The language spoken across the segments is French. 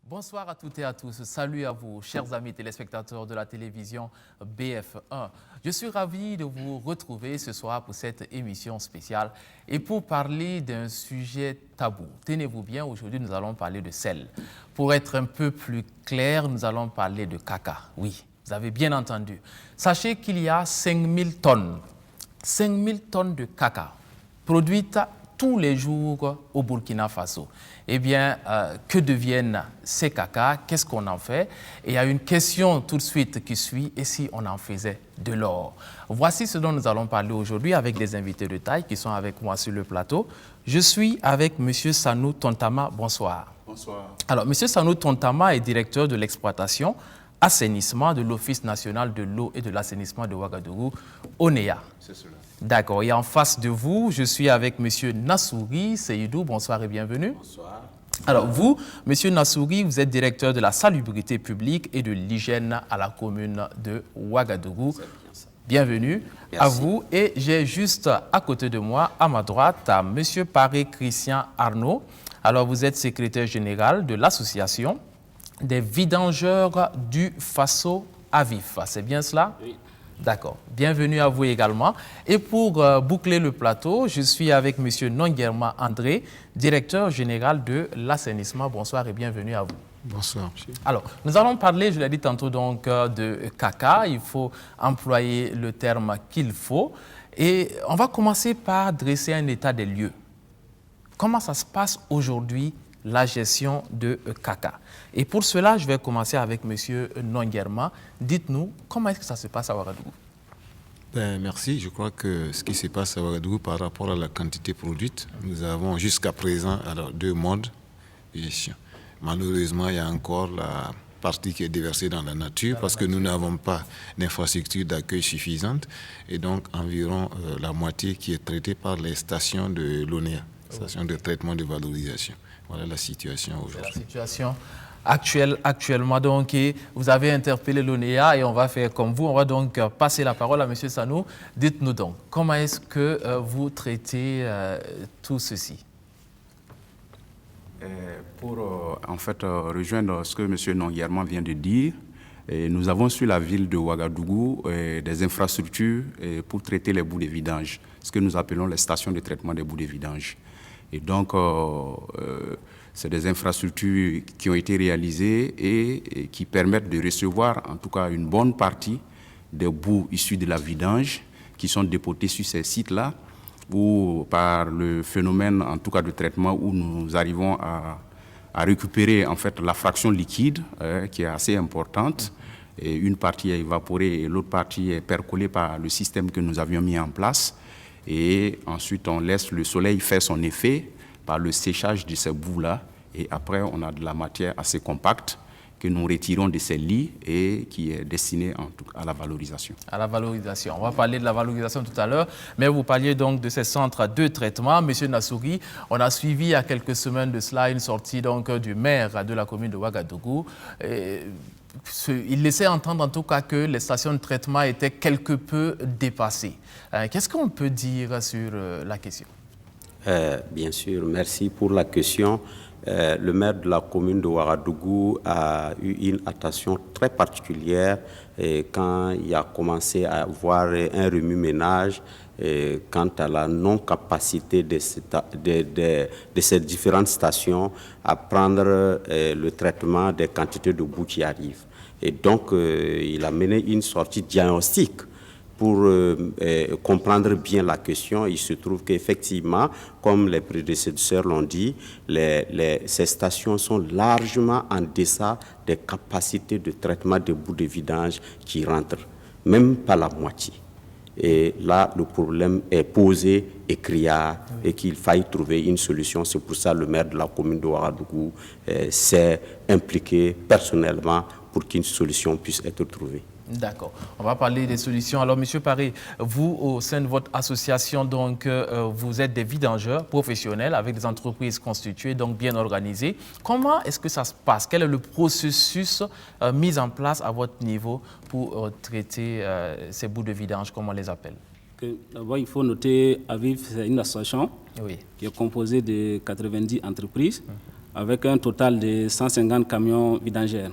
Bonsoir à toutes et à tous. Salut à vous, chers amis téléspectateurs de la télévision BF1. Je suis ravi de vous retrouver ce soir pour cette émission spéciale et pour parler d'un sujet tabou. Tenez-vous bien, aujourd'hui nous allons parler de sel. Pour être un peu plus clair, nous allons parler de caca. Oui, vous avez bien entendu. Sachez qu'il y a 5000 tonnes de caca produites tous les jours au Burkina Faso. Eh bien, que deviennent ces cacas? Qu'est-ce qu'on en fait? Et il y a une question tout de suite qui suit, et si on en faisait de l'or? Voici ce dont nous allons parler aujourd'hui avec des invités de taille qui sont avec moi sur le plateau. Je suis avec M. Sanou Tontama. Bonsoir. Bonsoir. Alors, M. Sanou Tontama est directeur de l'exploitation assainissement de l'Office national de l'eau et de l'assainissement de Ouagadougou, ONEA. C'est cela. D'accord. Et en face de vous, je suis avec M. Nassouri Seydou. Bonsoir et bienvenue. Bonsoir. Alors vous, M. Nassouri, vous êtes directeur de la salubrité publique et de l'hygiène à la commune de Ouagadougou. C'est bien ça. Bienvenue. Merci. À vous. Et j'ai juste à côté de moi, à ma droite, à M. Paré Christian Arnaud. Alors vous êtes secrétaire général de l'association des vidangeurs du Faso Avif. C'est bien cela? Oui. D'accord. Bienvenue à vous également. Et pour boucler le plateau, je suis avec M. Nonguerma André, directeur général de l'assainissement. Bonsoir et bienvenue à vous. Bonsoir, monsieur. Alors, nous allons parler, je l'ai dit tantôt, donc, de caca. Il faut employer le terme qu'il faut. Et on va commencer par dresser un état des lieux. Comment ça se passe aujourd'hui, la gestion de caca? Et pour cela, je vais commencer avec M. Nonguerma. Dites-nous, comment est-ce que ça se passe à Ouagadougou? Merci. Je crois que ce qui se passe à Ouagadougou par rapport à la quantité produite, nous avons jusqu'à présent deux modes de gestion. Malheureusement, il y a encore la partie qui est déversée dans la nature parce que nous n'avons pas d'infrastructure d'accueil suffisante et donc environ la moitié qui est traitée par les stations de l'ONEA, stations de traitement de valorisation. Voilà la situation aujourd'hui. La situation actuellement, donc, vous avez interpellé l'ONEA et on va faire comme vous. On va donc passer la parole à M. Sanou. Dites-nous donc, comment est-ce que vous traitez tout ceci? Pour en fait rejoindre ce que M. Nonguerma vient de dire, nous avons sur la ville de Ouagadougou des infrastructures pour traiter les boues de vidange, ce que nous appelons les stations de traitement des boues de vidange. Et donc, c'est des infrastructures qui ont été réalisées et qui permettent de recevoir en tout cas une bonne partie des boues issues de la vidange qui sont déposées sur ces sites-là, ou par le phénomène en tout cas de traitement où nous arrivons à récupérer en fait la fraction liquide qui est assez importante. Et une partie est évaporée et l'autre partie est percolée par le système que nous avions mis en place. Et ensuite, on laisse le soleil faire son effet par le séchage de ces boues-là. Et après, on a de la matière assez compacte que nous retirons de ces lits et qui est destinée en tout cas à la valorisation. À la valorisation. On va parler de la valorisation tout à l'heure, mais vous parliez donc de ces centres de traitement. Monsieur Nassouri, on a suivi il y a quelques semaines de cela une sortie donc du maire de la commune de Ouagadougou. Il laissait entendre en tout cas que les stations de traitement étaient quelque peu dépassées. Qu'est-ce qu'on peut dire sur la question? Bien sûr, merci pour la question. Le maire de la commune de Ouagadougou a eu une attention très particulière quand il a commencé à avoir un remue-ménage quant à la non-capacité de ces différentes stations à prendre le traitement des quantités de boue qui arrivent. Et donc, il a mené une sortie diagnostique pour comprendre bien la question. Il se trouve qu'effectivement, comme les prédécesseurs l'ont dit, ces stations sont largement en deçà des capacités de traitement des boues de vidange qui rentrent, même pas la moitié. Et là, le problème est posé et criard et qu'il faille trouver une solution. C'est pour ça que le maire de la commune de Ouagadougou s'est impliqué personnellement pour qu'une solution puisse être trouvée. D'accord. On va parler des solutions. Alors, M. Paré, vous, au sein de votre association, donc, vous êtes des vidangeurs professionnels avec des entreprises constituées, donc bien organisées. Comment est-ce que ça se passe? Quel est le processus mis en place à votre niveau pour traiter ces bouts de vidange, comme on les appelle? D'abord, il faut noter, Aviv, c'est une association Oui. qui est composée de 90 entreprises avec un total de 150 camions vidangères.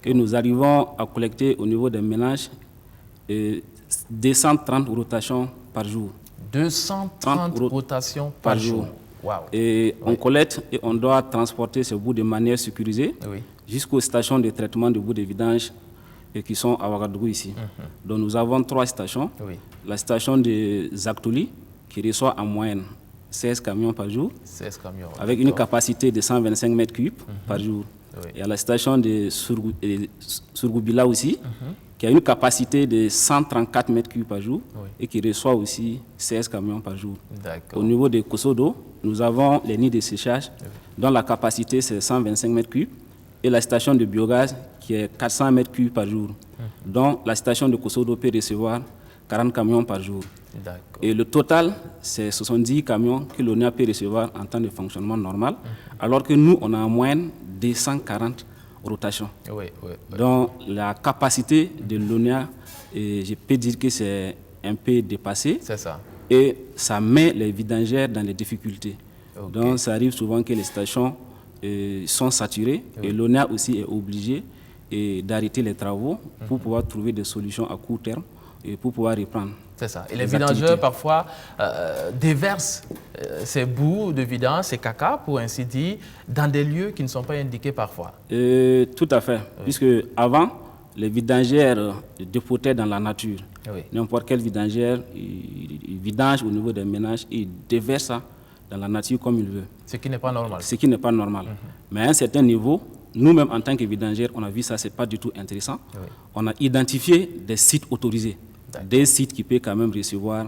Et nous arrivons à collecter au niveau des ménages 230 rotations par jour. 230 rotations par jour. Wow. Et on collecte et on doit transporter ce bout de manière sécurisée jusqu'aux stations de traitement de bout de vidange qui sont à Ouagadougou ici. Donc nous avons 3 stations. La station de Zaktoli qui reçoit en moyenne 16 camions par jour, 16 camions, avec une capacité de 125 mètres cubes par jour. Il y a la station de Surgoubila aussi, qui a une capacité de 134 mètres cubes par jour et qui reçoit aussi 16 camions par jour. Au niveau de Kosodo, nous avons les nids de séchage dont la capacité c'est 125 mètres cubes et la station de biogaz qui est 400 mètres cubes par jour. Donc la station de Kosodo peut recevoir 40 camions par jour. Et le total, c'est 70 camions que l'ONEA peut recevoir en temps de fonctionnement normal, alors que nous, on a en moyenne 240 rotations. Donc la capacité de l'ONEA, je peux dire que c'est un peu dépassé. C'est ça. Et ça met les vidangères dans les difficultés. Donc ça arrive souvent que les stations sont saturées et l'ONEA aussi est obligé d'arrêter les travaux pour pouvoir trouver des solutions à court terme et pour pouvoir reprendre. C'est ça. Et les vidangeurs, parfois, déversent ces bouts de vidange, ces caca, pour ainsi dire, dans des lieux qui ne sont pas indiqués parfois. Tout à fait. Puisque avant, les vidangères dépotaient dans la nature. N'importe quelle vidangère, il vidange au niveau des ménages et il déverse ça dans la nature comme il veut. Ce qui n'est pas normal. Ce qui n'est pas normal. Mais à un certain niveau, nous-mêmes, en tant que vidangères, on a vu ça, ce n'est pas du tout intéressant. On a identifié des sites autorisés, des sites qui peuvent quand même recevoir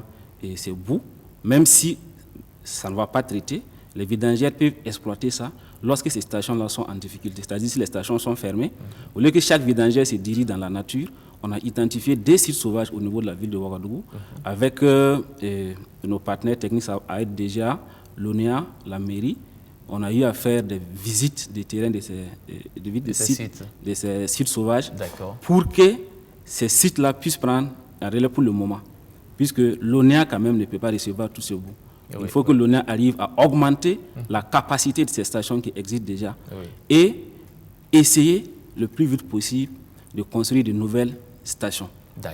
ces bouts, même si ça ne va pas traiter, les vidangères peuvent exploiter ça lorsque ces stations-là sont en difficulté. C'est-à-dire si les stations sont fermées, au lieu que chaque vidangère se dirige dans la nature, on a identifié des sites sauvages au niveau de la ville de Ouagadougou avec nos partenaires techniques, ça a été déjà l'ONEA, la mairie. On a eu à faire des visites des terrains de ces sites sauvages pour que ces sites-là puissent prendre un relais pour le moment, puisque l'ONEA quand même ne peut pas recevoir tous ces bouts. Il faut que l'ONEA arrive à augmenter la capacité de ces stations qui existent déjà et essayer le plus vite possible de construire de nouvelles stations.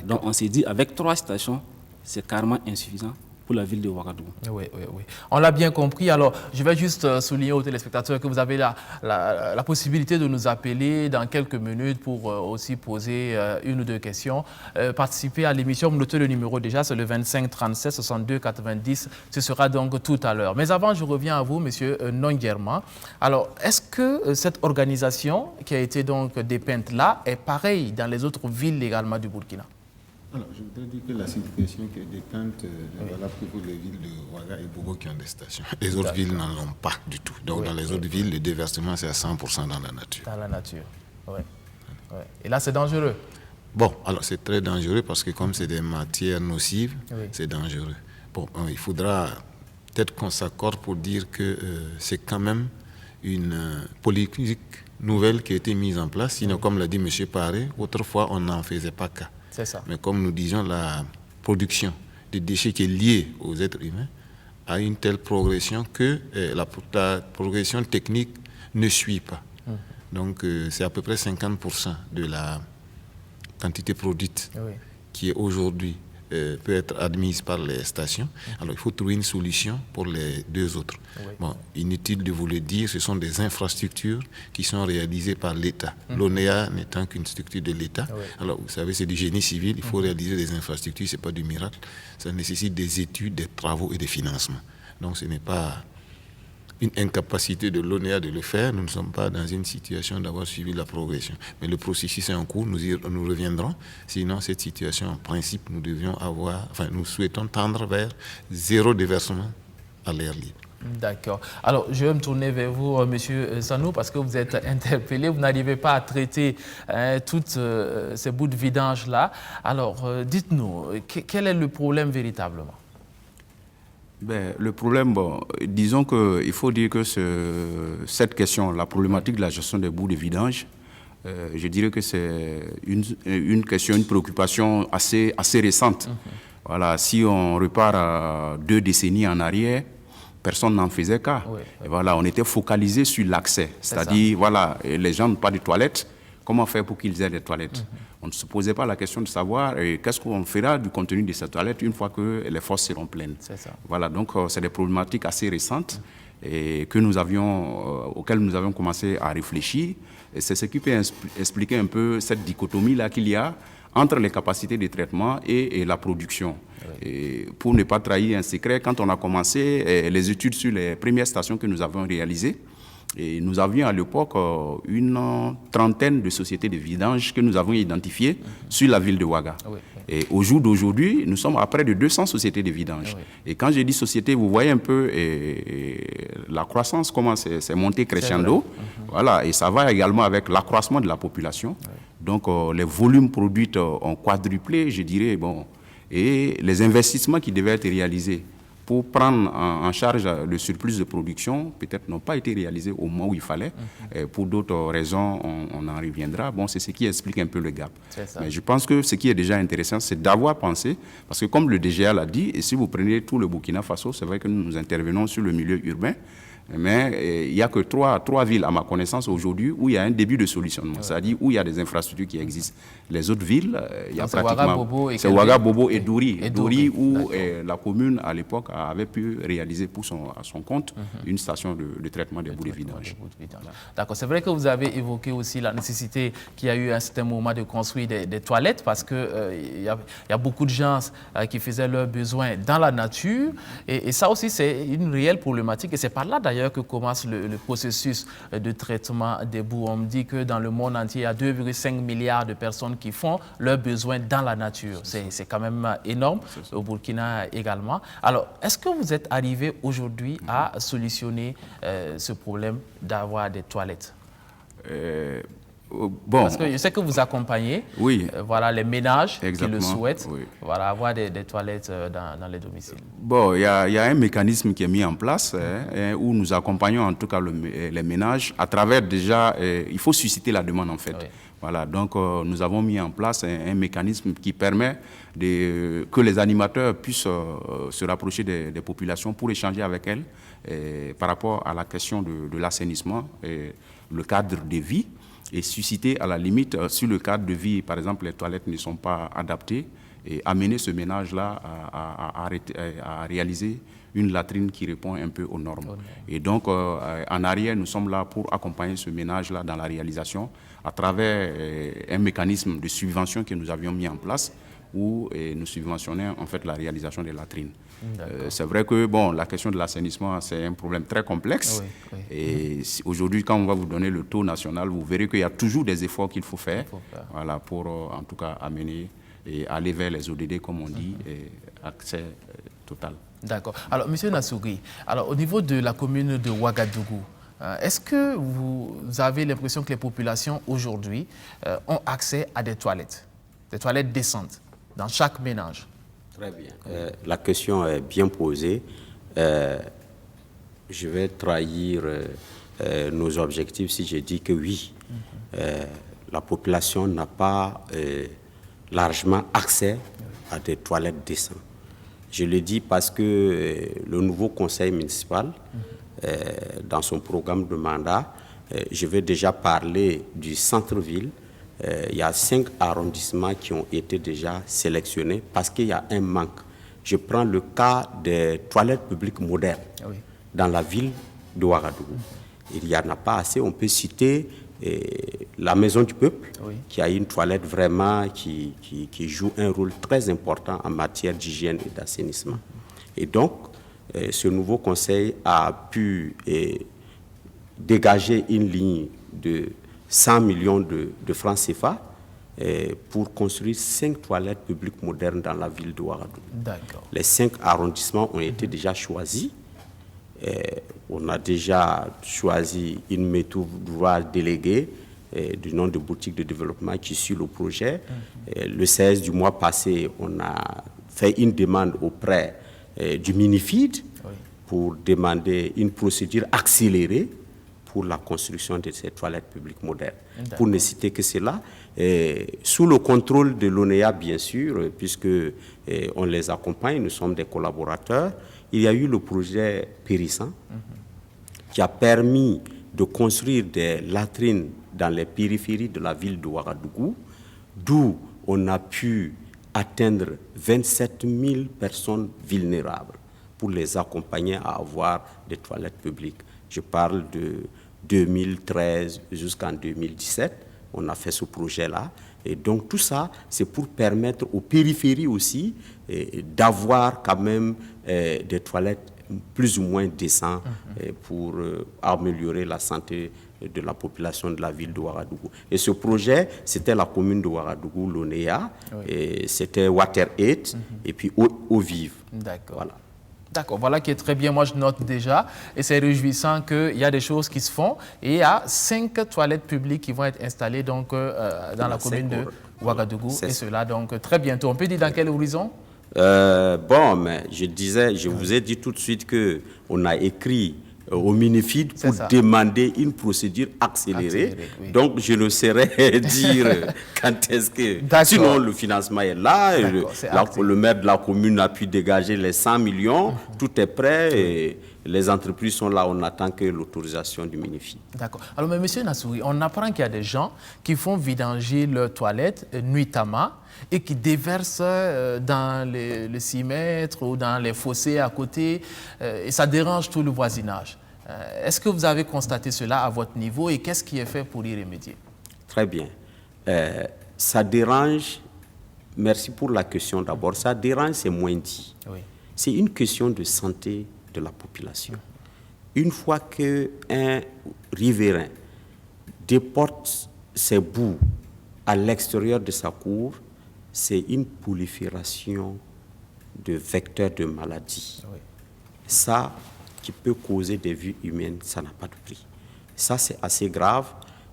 Donc on s'est dit, avec 3 stations, c'est carrément insuffisant pour la ville de Ouagadougou. Oui. On l'a bien compris. Alors, je vais juste souligner aux téléspectateurs que vous avez la possibilité de nous appeler dans quelques minutes pour aussi poser une ou deux questions. Participer à l'émission, vous notez le numéro déjà, c'est le 25 37 62 90. Ce sera donc tout à l'heure. Mais avant, je reviens à vous, Monsieur Nonguerma. Alors, est-ce que cette organisation qui a été donc dépeinte là est pareille dans les autres villes également du Burkina? Alors, je voudrais dire que la situation qui est dépeinte est valable pour les villes de Ouaga et Bobo qui ont des stations. Les autres villes n'en ont pas du tout. Donc, dans les autres villes, le déversement, c'est à 100% dans la nature. Dans la nature, oui. Et là, c'est dangereux? Bon, alors c'est très dangereux parce que comme c'est des matières nocives, c'est dangereux. Bon, il faudra peut-être qu'on s'accorde pour dire que c'est quand même une politique nouvelle qui a été mise en place. Sinon, comme l'a dit M. Paré, autrefois, on n'en faisait pas cas. Ça. Mais comme nous disions, la production des déchets qui est liée aux êtres humains a une telle progression que la progression technique ne suit pas. Donc c'est à peu près 50% de la quantité produite qui est aujourd'hui peut être admise par les stations. Alors il faut trouver une solution pour les deux autres. Bon, inutile de vous le dire, ce sont des infrastructures qui sont réalisées par l'État. L'ONEA n'étant qu'une structure de l'État. Alors vous savez, c'est du génie civil, il faut réaliser des infrastructures, ce n'est pas du miracle. Ça nécessite des études, des travaux et des financements. Donc ce n'est pas une incapacité de l'ONEA de le faire. Nous ne sommes pas dans une situation d'avoir suivi la progression. Mais le processus est en cours, nous reviendrons. Sinon, cette situation, en principe, nous souhaitons tendre vers 0 déversement à l'air libre. D'accord. Alors, je vais me tourner vers vous, Monsieur Sanou, parce que vous êtes interpellé. Vous n'arrivez pas à traiter toutes ces bouts de vidange-là. Alors, dites-nous, quel est le problème véritablement? Le problème, disons qu'il faut dire que cette question, la problématique de la gestion des bouts de vidange, je dirais que c'est une question, une préoccupation assez récente. Voilà, si on repart à 2 décennies en arrière, personne n'en faisait cas. Oui, oui. Et voilà, on était focalisé sur l'accès. C'est-à-dire, voilà, les gens n'ont pas de toilettes. Comment faire pour qu'ils aient des toilettes? On ne se posait pas la question de savoir qu'est-ce qu'on fera du contenu de ces toilettes une fois que les fosses seront pleines. C'est ça. Voilà, donc c'est des problématiques assez récentes et auxquelles nous avions commencé à réfléchir. Et c'est ce qui peut expliquer un peu cette dichotomie-là qu'il y a entre les capacités de traitement et la production. Et pour ne pas trahir un secret, quand on a commencé les études sur les premières stations que nous avons réalisées, et nous avions à l'époque une trentaine de sociétés de vidange que nous avons identifiées sur la ville de Ouaga. Oui, oui. Et au jour d'aujourd'hui, nous sommes à près de 200 sociétés de vidange. Oui. Et quand je dis société, vous voyez un peu la croissance, comment c'est monté crescendo. Voilà, et ça va également avec l'accroissement de la population. Oui. Donc les volumes produits ont quadruplé, je dirais. Bon, et les investissements qui devaient être réalisés pour prendre en charge le surplus de production, peut-être n'ont pas été réalisés au moment où il fallait. Pour d'autres raisons, on en reviendra. Bon, c'est ce qui explique un peu le gap. Mais je pense que ce qui est déjà intéressant, c'est d'avoir pensé, parce que comme le DGA l'a dit, et si vous prenez tout le Burkina Faso, c'est vrai que nous intervenons sur le milieu urbain, mais il n'y a que trois villes, à ma connaissance, aujourd'hui, où il y a un début de solutionnement, c'est-à-dire où il y a des infrastructures qui existent. Les autres villes, il y a pratiquement... C'est Ouaga, Bobo et Douri. Douri, où la commune, à l'époque, avait pu réaliser à son compte une station de traitement des boues de vidange. D'accord. C'est vrai que vous avez évoqué aussi la nécessité qu'il y a eu à un certain moment de construire des toilettes parce qu'il y a beaucoup de gens qui faisaient leurs besoins dans la nature. Et ça aussi, c'est une réelle problématique. Et c'est par là, d'ailleurs, que commence le processus de traitement des boues. On me dit que dans le monde entier, il y a 2,5 milliards de personnes qui font leurs besoins dans la nature. C'est quand même énorme, au Burkina également. Alors, est-ce que vous êtes arrivé aujourd'hui à solutionner ce problème d'avoir des toilettes? Bon. Parce que je sais que vous accompagnez voilà, les ménages qui le souhaitent, voilà, avoir des toilettes dans les domiciles. Bon, il y a un mécanisme qui est mis en place où nous accompagnons en tout cas les ménages à travers déjà, il faut susciter la demande en fait. Oui. Voilà, donc nous avons mis en place un mécanisme qui permet que les animateurs puissent se rapprocher des populations pour échanger avec elles par rapport à la question de l'assainissement, le cadre de vie. Et susciter à la limite, sur le cadre de vie, par exemple, les toilettes ne sont pas adaptées, et amener ce ménage-là à réaliser une latrine qui répond un peu aux normes. Et donc, en arrière, nous sommes là pour accompagner ce ménage-là dans la réalisation à travers un mécanisme de subvention que nous avions mis en place où nous subventionnons en fait la réalisation des latrines. C'est vrai que bon, la question de l'assainissement, c'est un problème très complexe. Et aujourd'hui, quand on va vous donner le taux national, vous verrez qu'il y a toujours des efforts qu'il faut faire, voilà, pour en tout cas amener et aller vers les ODD, comme on dit, et accès total. D'accord. Alors, M. Nassougui, alors, au niveau de la commune de Ouagadougou, est-ce que vous avez l'impression que les populations aujourd'hui ont accès à des toilettes décentes dans chaque ménage? Très bien. La question est bien posée. Je vais trahir nos objectifs si je dis que oui, la population n'a pas largement accès à des toilettes décentes. Je le dis parce que le nouveau conseil municipal, dans son programme de mandat, je vais déjà parler du centre-ville. Il y a 5 arrondissements qui ont été déjà sélectionnés parce qu'il y a un manque. Je prends le cas des toilettes publiques modernes dans la ville de Ouagadougou. Il n'y en a pas assez. On peut citer la Maison du Peuple, qui a une toilette vraiment qui joue un rôle très important en matière d'hygiène et d'assainissement. Et donc, ce nouveau conseil a pu dégager une ligne de 100 millions de francs CFA pour construire 5 toilettes publiques modernes dans la ville de Ouagadougou. Les 5 arrondissements ont été déjà choisis. On a déjà choisi une méthode déléguée du nom de boutique de développement qui suit le projet. Le 16 du mois passé, on a fait une demande auprès du MINIFID pour demander une procédure accélérée pour la construction de ces toilettes publiques modernes. Pour ne citer que cela, sous le contrôle de l'ONEA, bien sûr, puisque on les accompagne, nous sommes des collaborateurs, il y a eu le projet Périssan qui a permis de construire des latrines dans les périphéries de la ville de Ouagadougou, d'où on a pu atteindre 27 000 personnes vulnérables pour les accompagner à avoir des toilettes publiques. Je parle de 2013 jusqu'en 2017, on a fait ce projet-là. Et donc tout ça, c'est pour permettre aux périphéries aussi d'avoir quand même des toilettes plus ou moins décentes pour améliorer la santé de la population de la ville de Ouagadougou. Et ce projet, c'était la commune de Ouagadougou, l'ONEA, et c'était WaterAid, et puis Eau Vive. D'accord. Voilà. D'accord, voilà qui est très bien. Moi, je note déjà. Et c'est réjouissant qu'il y a des choses qui se font. Et il y a 5 toilettes publiques qui vont être installées donc, dans la commune de Ouagadougou. Et cela, donc, très bientôt. On peut dire dans quel horizon? Bon, mais je vous ai dit tout de suite qu'on a écrit au Minifid pour demander une procédure accélérée. Oui. Donc, je ne saurais dire quand est-ce que... Sinon, le financement est là. Le maire de la commune a pu dégager les 100 millions. Tout est prêt et les entreprises sont là. On attend que l'autorisation du Minifid. D'accord. Alors, mais M. Nassouri, on apprend qu'il y a des gens qui font vidanger leurs toilettes nuitamment et qui déversent dans le 6 mètres ou dans les fossés à côté, et ça dérange tout le voisinage. Est-ce que vous avez constaté cela à votre niveau et qu'est-ce qui est fait pour y remédier? Très bien. Ça dérange, merci pour la question d'abord, ça dérange, c'est moins dit. Oui. C'est une question de santé de la population. Une fois qu'un riverain déporte ses boues à l'extérieur de sa cour, c'est une prolifération de vecteurs de maladies. Oui. Ça, qui peut causer des vies humaines, ça n'a pas de prix. Ça, c'est assez grave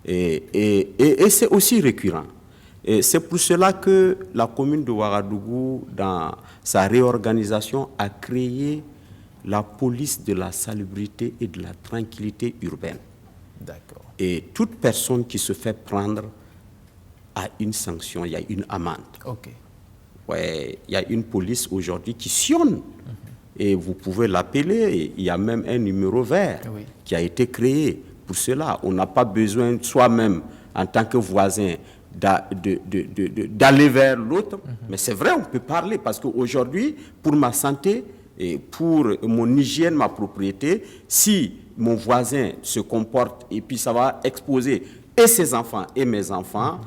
et c'est aussi récurrent. C'est pour cela que la commune de Ouagadougou, dans sa réorganisation, a créé la police de la salubrité et de la tranquillité urbaine. D'accord. Et toute personne qui se fait prendre a une sanction, il y a une amende. Ok. Ouais, il y a une police aujourd'hui qui sillonne. Et vous pouvez l'appeler. Il y a même un numéro vert qui a été créé pour cela. On n'a pas besoin soi-même, en tant que voisin, d'aller vers l'autre. Mais c'est vrai, on peut parler parce qu'aujourd'hui, pour ma santé et pour mon hygiène, ma propriété, si mon voisin se comporte et puis ça va exposer et ses enfants et mes enfants,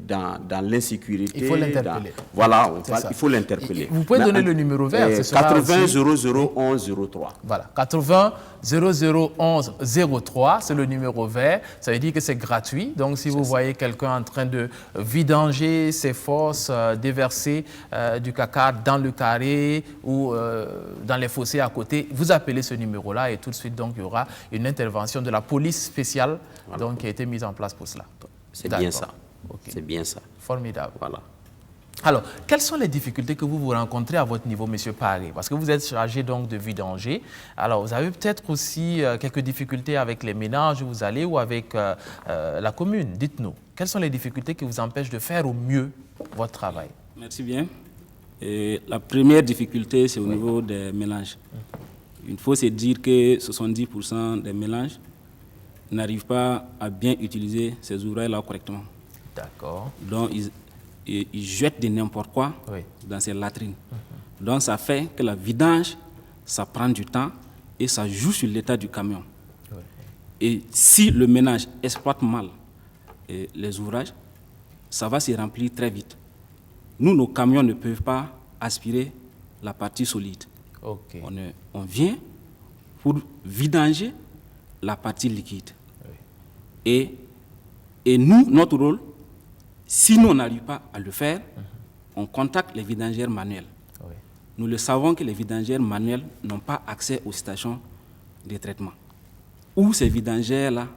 dans l'insécurité. Il faut l'interpeller. Voilà, il faut l'interpeller. Vous pouvez donner le numéro vert. 80 00 11 03. Voilà, 80 00 11 03, c'est le numéro vert. Ça veut dire que c'est gratuit. Donc, si vous voyez quelqu'un en train de vidanger ses fosses, déverser du caca dans le carré ou dans les fossés à côté, vous appelez ce numéro-là et tout de suite, donc, il y aura une intervention de la police spéciale donc, qui a été mise en place pour cela. C'est bien ça. Okay. C'est bien ça. Formidable. Voilà. Alors, quelles sont les difficultés que vous rencontrez à votre niveau, M. Paré? Parce que vous êtes chargé donc de vidanger. Alors, vous avez peut-être aussi quelques difficultés avec les ménages où vous allez ou avec la commune. Dites-nous, quelles sont les difficultés qui vous empêchent de faire au mieux votre travail? Merci bien. Et la première difficulté, c'est au niveau des mélanges. Il faut se dire que 70% des mélanges n'arrivent pas à bien utiliser ces ouvrages-là correctement. D'accord. Donc, ils jettent de n'importe quoi dans ces latrines. Donc, ça fait que la vidange, ça prend du temps et ça joue sur l'état du camion. Et si le ménage exploite mal les ouvrages, ça va se remplir très vite. Nous, nos camions ne peuvent pas aspirer la partie solide. Okay. On vient pour vidanger la partie liquide. Et nous, notre rôle, si nous n'arrivons pas à le faire, on contacte les vidangères manuelles. Nous le savons que les vidangères manuelles n'ont pas accès aux stations de traitement. Où ces vidangères-là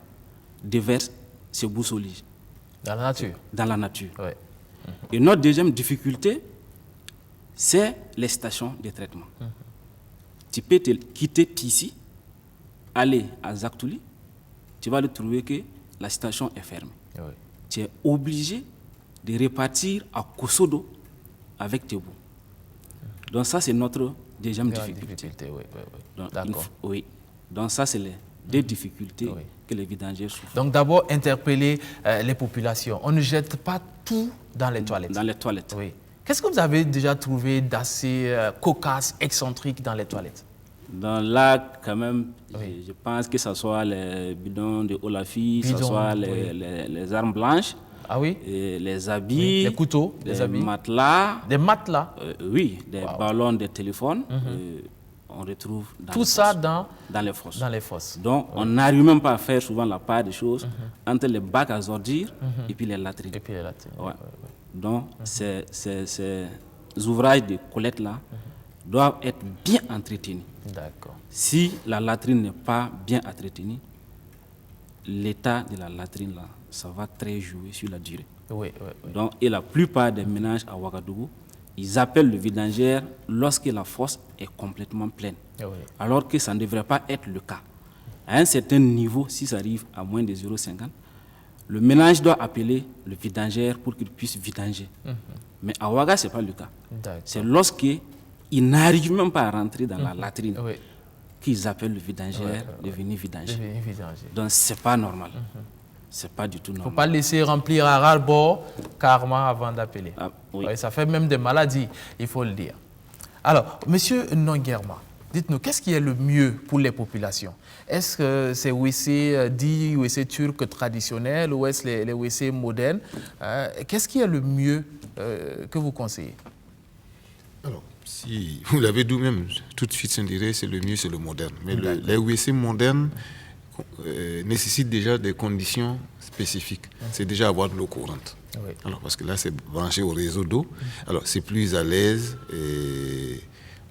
déversent ces boues solides. Dans la nature. Dans la nature. Et notre deuxième difficulté, c'est les stations de traitement. Tu peux quitter ici, aller à Zaktouli, tu vas le trouver que la station est fermée. Tu es obligé de repartir à Kosodo avec tes boues. Donc ça, c'est notre deuxième difficulté. Oui. Donc, D'accord. Donc ça, c'est les deux difficultés que les vidangeurs souffrent. Donc d'abord, interpeller les populations. On ne jette pas tout dans les toilettes. Dans les toilettes. Oui. Qu'est-ce que vous avez déjà trouvé d'assez cocasse, excentrique dans les toilettes? Dans là, quand même, je pense que ce soit les bidons de Olafi, que ce soit les armes blanches, et les habits, les couteaux, les habits, matelas. Des matelas? Oui, des ballons de téléphone. On retrouve tout ça dans les fosses. Dans les fosses. Donc, on n'arrive même pas à faire souvent la part des choses entre les bacs à ordures et puis les latrines. Donc, ces ouvrages de collecte-là doivent être bien entretenus. D'accord. Si la latrine n'est pas bien entretenue, l'état de la latrine, là, ça va très jouer sur la durée. Donc, et la plupart des ménages à Ouagadougou, ils appellent le vidangeur lorsque la fosse est complètement pleine. Alors que ça ne devrait pas être le cas. À un certain niveau, si ça arrive à moins de 0,50, le ménage doit appeler le vidangeur pour qu'il puisse vidanger. Mais à Ouaga, ce n'est pas le cas. C'est lorsqu'ils n'arrivent même pas à rentrer dans la latrine qu'ils appellent le vidangeur de venir vidanger. Donc, ce n'est pas normal. C'est pas du tout normal. Il ne faut pas laisser remplir à ras-le-bord carrément avant d'appeler. Ça fait même des maladies, il faut le dire. Alors, Monsieur Nonguerma, dites-nous, qu'est-ce qui est le mieux pour les populations? Est-ce que c'est WC dit WC turc traditionnel ou est-ce les WC modernes? Qu'est-ce qui est le mieux que vous conseillez? Alors, si vous l'avez dit même, tout de suite, on dirait c'est le mieux, c'est le moderne. Mais les WC modernes nécessite déjà des conditions spécifiques. C'est déjà avoir de l'eau courante. Alors, parce que là, c'est branché au réseau d'eau. Alors, c'est plus à l'aise et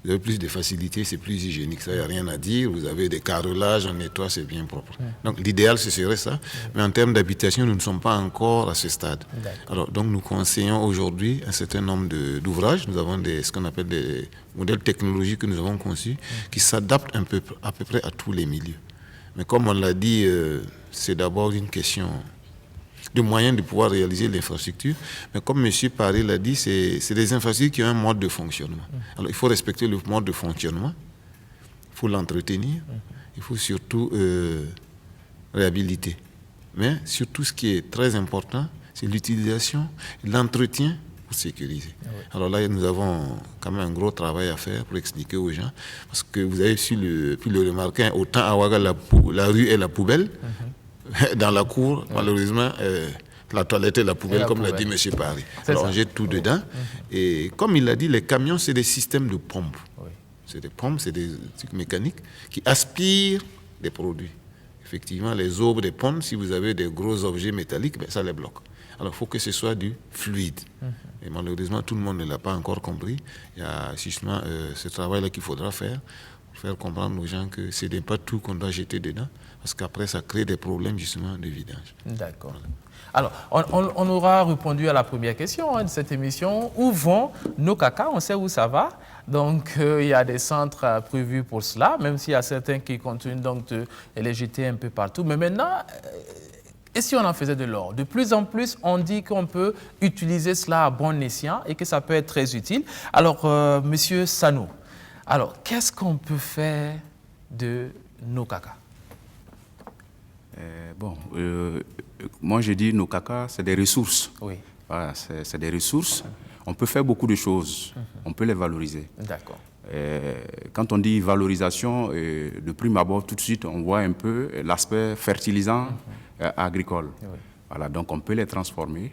vous avez plus de facilité, c'est plus hygiénique. Ça, il n'y a rien à dire. Vous avez des carrelages, on nettoie, c'est bien propre. Donc, l'idéal, ce serait ça. Mais en termes d'habitation, nous ne sommes pas encore à ce stade. Alors, donc, nous conseillons aujourd'hui un certain nombre d'ouvrages. Nous avons ce qu'on appelle des modèles technologiques que nous avons conçus qui s'adaptent à peu près à tous les milieux. Mais comme on l'a dit, c'est d'abord une question de moyens de pouvoir réaliser l'infrastructure. Mais comme M. Paré l'a dit, c'est des infrastructures qui ont un mode de fonctionnement. Alors il faut respecter le mode de fonctionnement, il faut l'entretenir, il faut surtout réhabiliter. Mais surtout ce qui est très important, c'est l'utilisation, l'entretien pour sécuriser. Alors là, nous avons quand même un gros travail à faire pour expliquer aux gens, parce que vous avez pu le remarquer, autant à Ouaga, la rue est la poubelle, dans la cour, malheureusement, la toilette est la poubelle, comme l'a dit M. Paré. Alors on jette tout dedans. Et comme il l'a dit, les camions, c'est des systèmes de pompes. C'est des pompes, c'est des trucs mécaniques qui aspirent des produits. Effectivement, les aubes des pompes, si vous avez des gros objets métalliques, ça les bloque. Alors, il faut que ce soit du fluide. Et malheureusement, tout le monde ne l'a pas encore compris. Il y a justement ce travail-là qu'il faudra faire, pour faire comprendre aux gens que ce n'est pas tout qu'on doit jeter dedans, parce qu'après, ça crée des problèmes justement de vidange. D'accord. Alors, on aura répondu à la première question de cette émission. Où vont nos cacas? On sait où ça va. Donc, il y a des centres prévus pour cela, même s'il y a certains qui continuent donc de les jeter un peu partout. Mais maintenant... Et si on en faisait de l'or? De plus en plus, on dit qu'on peut utiliser cela à bon escient et que ça peut être très utile. Alors, Monsieur Sanou, alors, qu'est-ce qu'on peut faire de nos cacas? Moi, je dis nos cacas, c'est des ressources. Voilà, c'est des ressources. On peut faire beaucoup de choses. On peut les valoriser. D'accord. Quand on dit valorisation, de prime abord, tout de suite, on voit un peu l'aspect fertilisant agricole. Voilà, donc on peut les transformer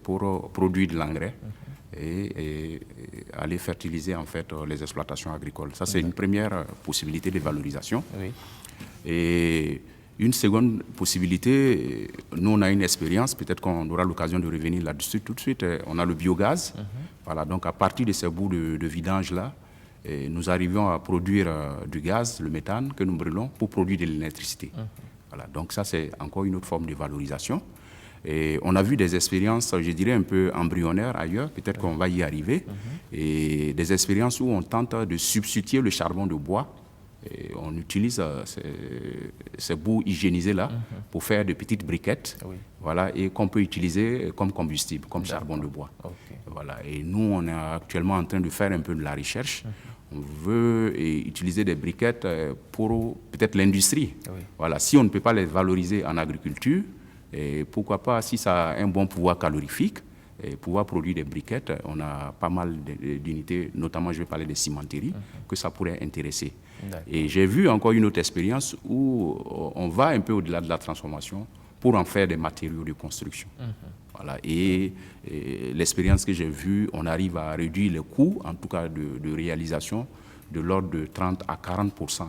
pour produire de l'engrais et aller fertiliser en fait les exploitations agricoles. Ça, c'est une première possibilité de valorisation. Et une seconde possibilité, nous on a une expérience, peut-être qu'on aura l'occasion de revenir là-dessus tout de suite, on a le biogaz. Voilà, donc à partir de ces bouts de vidange-là, nous arrivons à produire du gaz, le méthane, que nous brûlons pour produire de l'électricité. Voilà, donc ça, c'est encore une autre forme de valorisation. Et on a vu des expériences, je dirais, un peu embryonnaires ailleurs, peut-être qu'on va y arriver, et des expériences où on tente de substituer le charbon de bois, et on utilise ces bouts hygiénisés-là pour faire de petites briquettes, voilà, et qu'on peut utiliser comme combustible, comme charbon de bois. Voilà. Et nous, on est actuellement en train de faire un peu de la recherche. On veut utiliser des briquettes pour peut-être l'industrie. Oui. Voilà, si on ne peut pas les valoriser en agriculture, et pourquoi pas, si ça a un bon pouvoir calorifique, et pouvoir produire des briquettes, on a pas mal d'unités, notamment je vais parler des cimenteries, que ça pourrait intéresser. Et j'ai vu encore une autre expérience où on va un peu au-delà de la transformation pour en faire des matériaux de construction. Voilà. Et l'expérience que j'ai vue, on arrive à réduire les coûts, en tout cas de réalisation, de l'ordre de 30 à 40%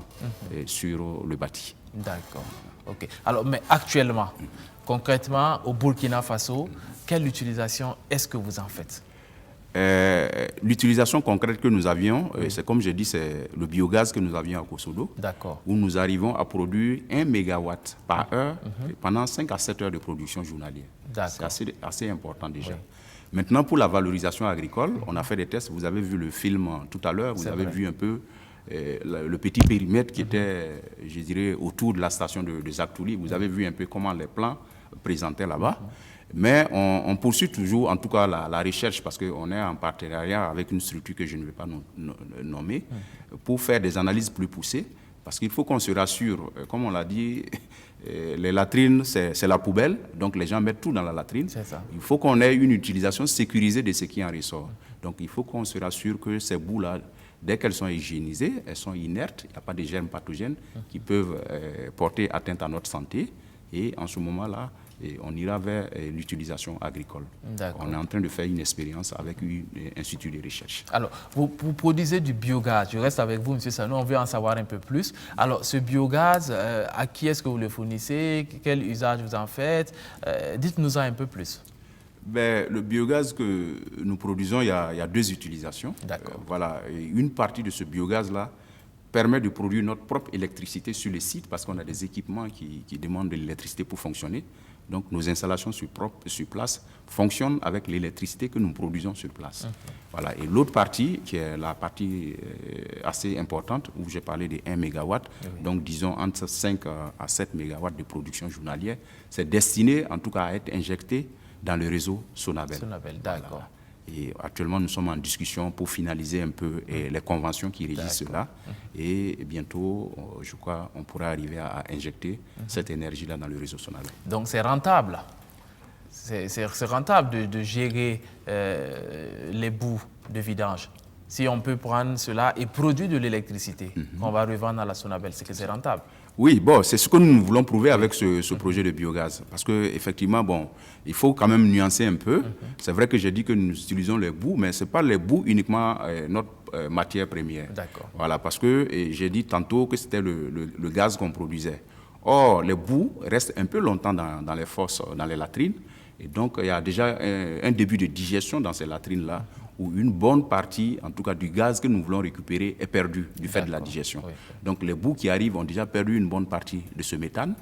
sur le bâti. D'accord. OK. Alors, mais actuellement, concrètement, au Burkina Faso, quelle utilisation est-ce que vous en faites? L'utilisation concrète que nous avions, c'est comme je dis, c'est le biogaz que nous avions à Kosodo, où nous arrivons à produire 1 mégawatt par heure pendant 5 à 7 heures de production journalière. C'est assez important déjà. Oui. Maintenant, pour la valorisation agricole, on a fait des tests. Vous avez vu le film tout à l'heure, vous avez vu un peu le petit périmètre qui était, je dirais, autour de la station de Zaktouli. Vous avez vu un peu comment les plans présentaient là-bas. Mais on poursuit toujours, en tout cas, la recherche, parce qu'on est en partenariat avec une structure que je ne vais pas nommer, pour faire des analyses plus poussées. Parce qu'il faut qu'on se rassure, comme on l'a dit, les latrines, c'est la poubelle, donc les gens mettent tout dans la latrine. Il faut qu'on ait une utilisation sécurisée de ce qui en ressort. Donc il faut qu'on se rassure que ces boues-là, dès qu'elles sont hygiénisées, elles sont inertes, il n'y a pas de germes pathogènes qui peuvent porter atteinte à notre santé. Et en ce moment-là, on ira vers l'utilisation agricole. On est en train de faire une expérience avec un institut de recherche. Alors, vous produisez du biogaz. Je reste avec vous, M. Sanou, on veut en savoir un peu plus. Alors, ce biogaz, à qui est-ce que vous le fournissez? Quel usage vous en faites? Dites-nous-en un peu plus. Le biogaz que nous produisons, il y a deux utilisations. Voilà. Et une partie de ce biogaz-là permet de produire notre propre électricité sur les sites parce qu'on a des équipements qui demandent de l'électricité pour fonctionner. Donc, nos installations sur place fonctionnent avec l'électricité que nous produisons sur place. Voilà. Et l'autre partie, qui est la partie assez importante, où j'ai parlé de 1 MW, donc disons entre 5 à 7 MW de production journalière, c'est destiné en tout cas à être injecté dans le réseau Sonabel. D'accord. Voilà. Et actuellement, nous sommes en discussion pour finaliser un peu les conventions qui régissent cela. Et bientôt, je crois, on pourra arriver à injecter cette énergie-là dans le réseau Sonabel. Donc, c'est rentable. C'est rentable de gérer les boues de vidange. Si on peut prendre cela et produire de l'électricité qu'on va revendre à la Sonabel, c'est que c'est rentable. Oui, c'est ce que nous voulons prouver avec ce projet de biogaz. Parce qu'effectivement, il faut quand même nuancer un peu. C'est vrai que j'ai dit que nous utilisons les boues, mais ce n'est pas les boues uniquement notre matière première. Voilà, parce que j'ai dit tantôt que c'était le gaz qu'on produisait. Or, les boues restent un peu longtemps dans les fosses, dans les latrines. Et donc, il y a déjà un début de digestion dans ces latrines-là, où une bonne partie, en tout cas du gaz que nous voulons récupérer, est perdue du fait de la digestion. Donc les boues qui arrivent ont déjà perdu une bonne partie de ce méthane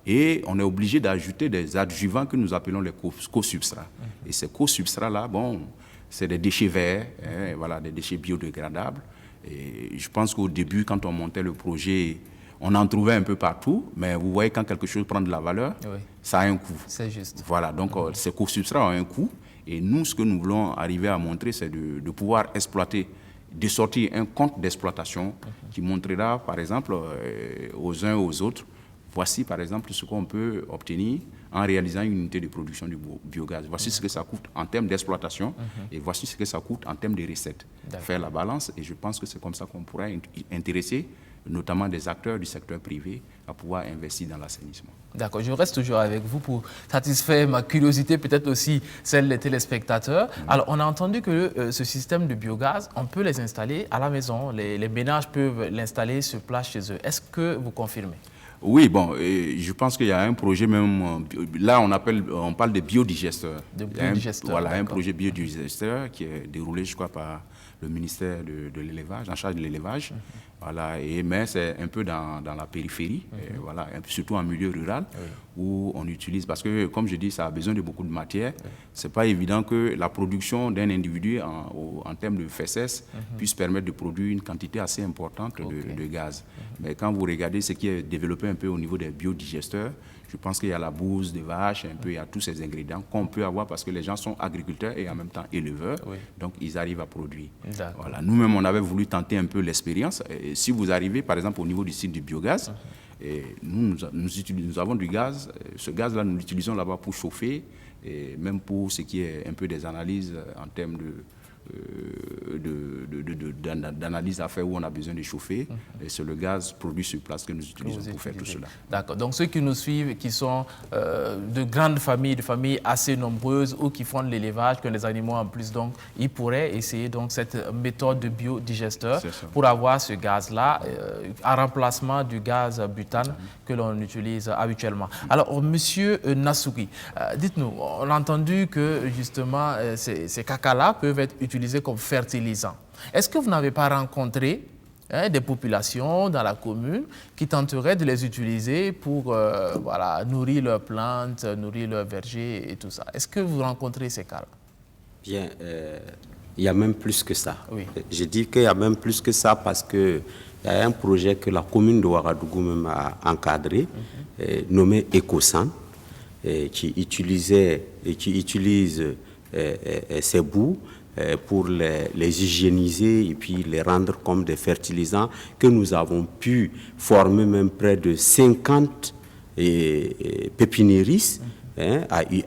et on est obligé d'ajouter des adjuvants que nous appelons les co-substrats. Et ces co-substrats-là, c'est des déchets verts, voilà, des déchets biodégradables. Et je pense qu'au début, quand on montait le projet, on en trouvait un peu partout, mais vous voyez, quand quelque chose prend de la valeur, ça a un coût. C'est juste. Voilà, donc ces co-substrats ont un coût. Et nous, ce que nous voulons arriver à montrer, c'est de pouvoir exploiter, de sortir un compte d'exploitation qui montrera, par exemple, aux uns et aux autres, voici, par exemple, ce qu'on peut obtenir en réalisant une unité de production du biogaz. Voici ce que ça coûte en termes d'exploitation et voici ce que ça coûte en termes de recettes. Faire la balance, et je pense que c'est comme ça qu'on pourra intéresser notamment des acteurs du secteur privé à pouvoir investir dans l'assainissement. D'accord, je reste toujours avec vous pour satisfaire ma curiosité, peut-être aussi celle des téléspectateurs. Alors, on a entendu que ce système de biogaz, on peut les installer à la maison, les ménages peuvent l'installer sur place chez eux. Est-ce que vous confirmez? Oui, je pense qu'il y a un projet même, là on parle de biodigesteurs. Voilà, un projet biodigesteur qui est déroulé, je crois, par le ministère de l'élevage, en charge de l'élevage. Voilà, mais c'est un peu dans la périphérie, voilà, surtout en milieu rural, où on utilise, parce que comme je dis, ça a besoin de beaucoup de matière. C'est pas évident que la production d'un individu en termes de fesses puisse permettre de produire une quantité assez importante de gaz. Mais quand vous regardez ce qui est développé un peu au niveau des biodigesteurs, je pense qu'il y a la bouse de vache, un peu, il y a tous ces ingrédients qu'on peut avoir parce que les gens sont agriculteurs et en même temps éleveurs, donc ils arrivent à produire. Voilà. Nous-mêmes, on avait voulu tenter un peu l'expérience. Si vous arrivez, par exemple, au niveau du site du biogaz, et nous avons du gaz. Ce gaz-là, nous l'utilisons là-bas pour chauffer, et même pour ce qui est un peu des analyses en termes d'analyse à faire où on a besoin de chauffer. Et c'est le gaz produit sur place que nous utilisons pour faire tout cela. D'accord. Donc ceux qui nous suivent, qui sont de grandes familles, de familles assez nombreuses ou qui font de l'élevage, que les animaux en plus, donc ils pourraient essayer donc cette méthode de biodigesteur pour avoir ce gaz-là en remplacement du gaz butane que l'on utilise habituellement. Alors, monsieur Nassouri, dites-nous, on a entendu que justement ces cacas-là peuvent être utilisés comme fertilisants. Est-ce que vous n'avez pas rencontré des populations dans la commune qui tenteraient de les utiliser pour nourrir leurs plantes, nourrir leurs vergers et tout ça? Est-ce que vous rencontrez ces cas-là? Bien, il y a même plus que ça. Oui. Je dis qu'il y a même plus que ça parce qu'il y a un projet que la commune de Ouagadougou même a encadré, nommé Ecosan, qui utilise ces bouts pour les hygiéniser et puis les rendre comme des fertilisants que nous avons pu former même près de 50 pépiniéristes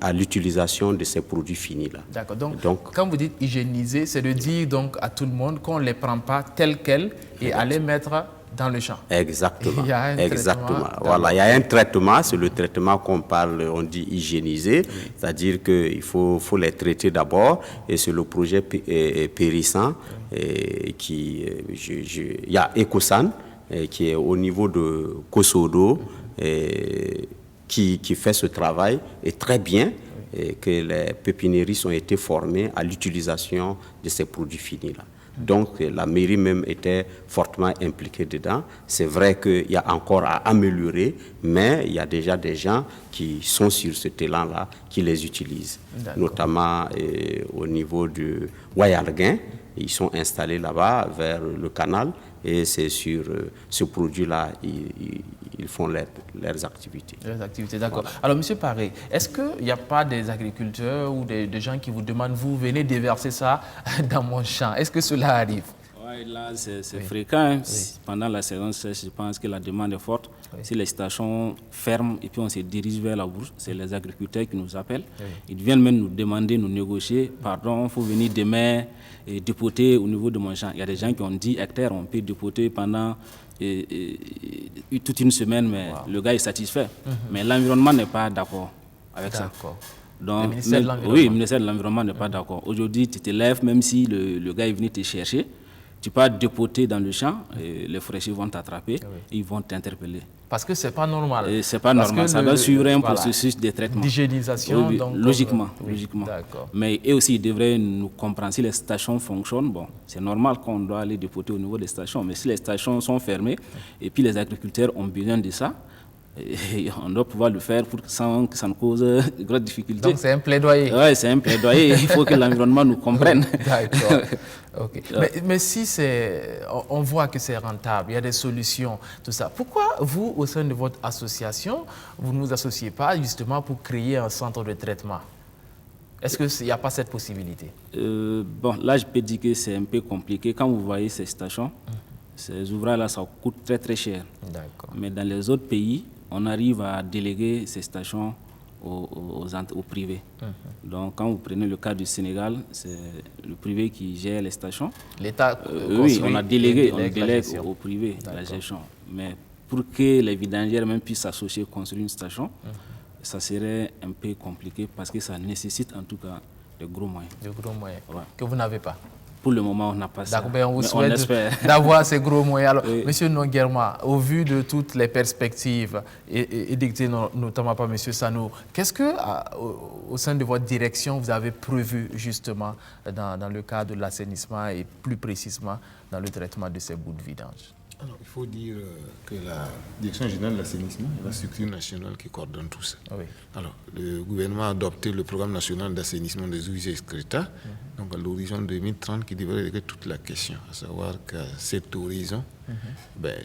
à l'utilisation de ces produits finis-là. D'accord. Donc, quand vous dites hygiéniser, c'est de dire donc à tout le monde qu'on ne les prend pas telles quelles et à les mettre dans le champ. Exactement. Il y a un Exactement. Voilà, il y a un traitement, c'est le traitement qu'on parle, on dit hygiéniser, c'est-à-dire qu'il faut les traiter d'abord, et c'est le projet Périssan qui, il y a Ecosan qui est au niveau de Kosodo qui fait ce travail et très bien, et que les pépiniéristes ont été formés à l'utilisation de ces produits finis-là. Donc la mairie même était fortement impliquée dedans. C'est vrai qu'il y a encore à améliorer, mais il y a déjà des gens qui sont sur ce élan-là, qui les utilisent. Notamment au niveau du Wayalguin, ils sont installés là-bas vers le canal et c'est sur ce produit-là ils font leurs activités. Leurs activités, d'accord. Voilà. Alors, M. Paré, est-ce qu'il n'y a pas des agriculteurs ou des gens qui vous demandent, vous venez déverser ça dans mon champ? Est-ce que cela arrive? Oui, là, c'est fréquent. Hein. Oui. Pendant la saison sèche, je pense que la demande est forte. Oui. Si les stations ferment et puis on se dirige vers la bourse, c'est les agriculteurs qui nous appellent. Oui. Ils viennent même nous demander, nous négocier. Pardon, il faut venir demain et dépoter au niveau de mon champ. Il y a des gens qui ont 10 hectares, on peut dépoter pendant toute une semaine, mais le gars est satisfait. Mais l'environnement n'est pas d'accord avec ça. Donc, le ministère de l'Environnement n'est pas d'accord. Aujourd'hui, tu te lèves, même si le gars est venu te chercher, tu peux dépoter dans le champ, et les fraîchers vont t'attraper, et ils vont t'interpeller. Parce que ce n'est pas normal. Ce n'est pas normal, ça doit suivre un processus de traitement. D'hygiénisation, donc, logiquement. Mais eux aussi, ils devraient nous comprendre. Si les stations fonctionnent, bon, c'est normal qu'on doit aller dépoter au niveau des stations. Mais si les stations sont fermées, et puis les agriculteurs ont besoin de ça, et on doit pouvoir le faire sans que ça nous cause de grosses difficultés. Donc c'est un plaidoyer. Oui, c'est un plaidoyer. Il faut que l'environnement nous comprenne. D'accord. Okay. Mais si on voit que c'est rentable, il y a des solutions, tout ça. Pourquoi vous, au sein de votre association, vous ne nous associez pas justement pour créer un centre de traitement? Est-ce qu'il n'y a pas cette possibilité? Bon, là, je peux dire que c'est un peu compliqué. Quand vous voyez ces stations, ces ouvrages-là, ça coûte très très cher. Mais dans les autres pays, on arrive à déléguer ces stations au privé. Donc, quand vous prenez le cas du Sénégal, c'est le privé qui gère les stations. L'État oui, on a délégué, on délègue au privé la gestion. Mais pour que les vidangères même puissent s'associer construire une station, ça serait un peu compliqué parce que ça nécessite en tout cas de gros moyens. De gros moyens que vous n'avez pas. Pour le moment, on n'a pas ça. On vous souhaite d'avoir ces gros moyens. Alors, Monsieur Nonguerma, au vu de toutes les perspectives édictées notamment par Monsieur Sano, qu'est-ce que, au sein de votre direction, vous avez prévu justement dans le cadre de l'assainissement et plus précisément dans le traitement de ces bouts de vidange? Alors, il faut dire que la Direction générale de l'assainissement est la structure nationale qui coordonne tout ça. Oui. Alors, le gouvernement a adopté le programme national d'assainissement des eaux usées et excréta, donc à l'horizon 2030, qui devrait régler toute la question, à savoir qu'à cet horizon,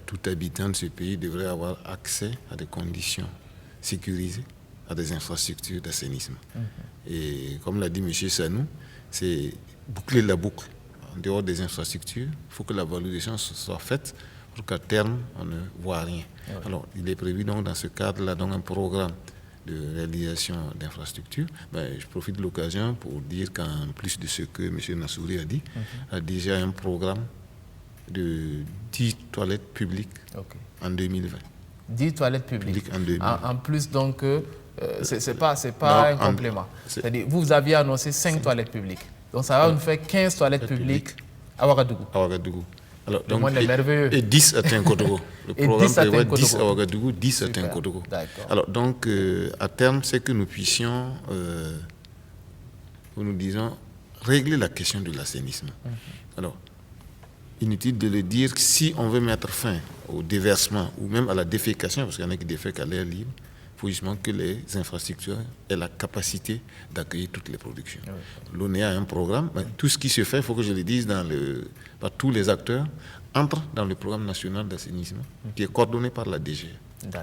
tout habitant de ce pays devrait avoir accès à des conditions sécurisées, à des infrastructures d'assainissement. Et comme l'a dit M. Sanou, c'est boucler la boucle. En dehors des infrastructures, il faut que la valorisation soit faite pour qu'à terme, on ne voit rien. Oui. Alors, il est prévu donc dans ce cadre-là donc un programme de réalisation d'infrastructures. Je profite de l'occasion pour dire qu'en plus de ce que M. Nassouri a dit, a déjà un programme de 10 toilettes publiques en 2020. 10 toilettes publiques en 2020. En plus, donc, c'est pas un complément. C'est-à-dire, vous aviez annoncé 5 toilettes publiques. Donc, ça va nous faire 15 toilettes publiques à Ouagadougou. À Ouagadougou. Alors, le monde est merveilleux. Et 10 à Tinkodogo. Le programme prévoit 10 à Ouagadougou, 10 à Tinkodogo. Alors, donc, à terme, c'est que nous puissions, nous disons, régler la question de l'assainissement. Alors, inutile de le dire, si on veut mettre fin au déversement ou même à la défécation, parce qu'il y en a qui défèquent à l'air libre, il faut justement que les infrastructures aient la capacité d'accueillir toutes les productions. L'ONEA a un programme, tout ce qui se fait, il faut que je le dise par tous les acteurs, entre dans le programme national d'assainissement qui est coordonné par la DG.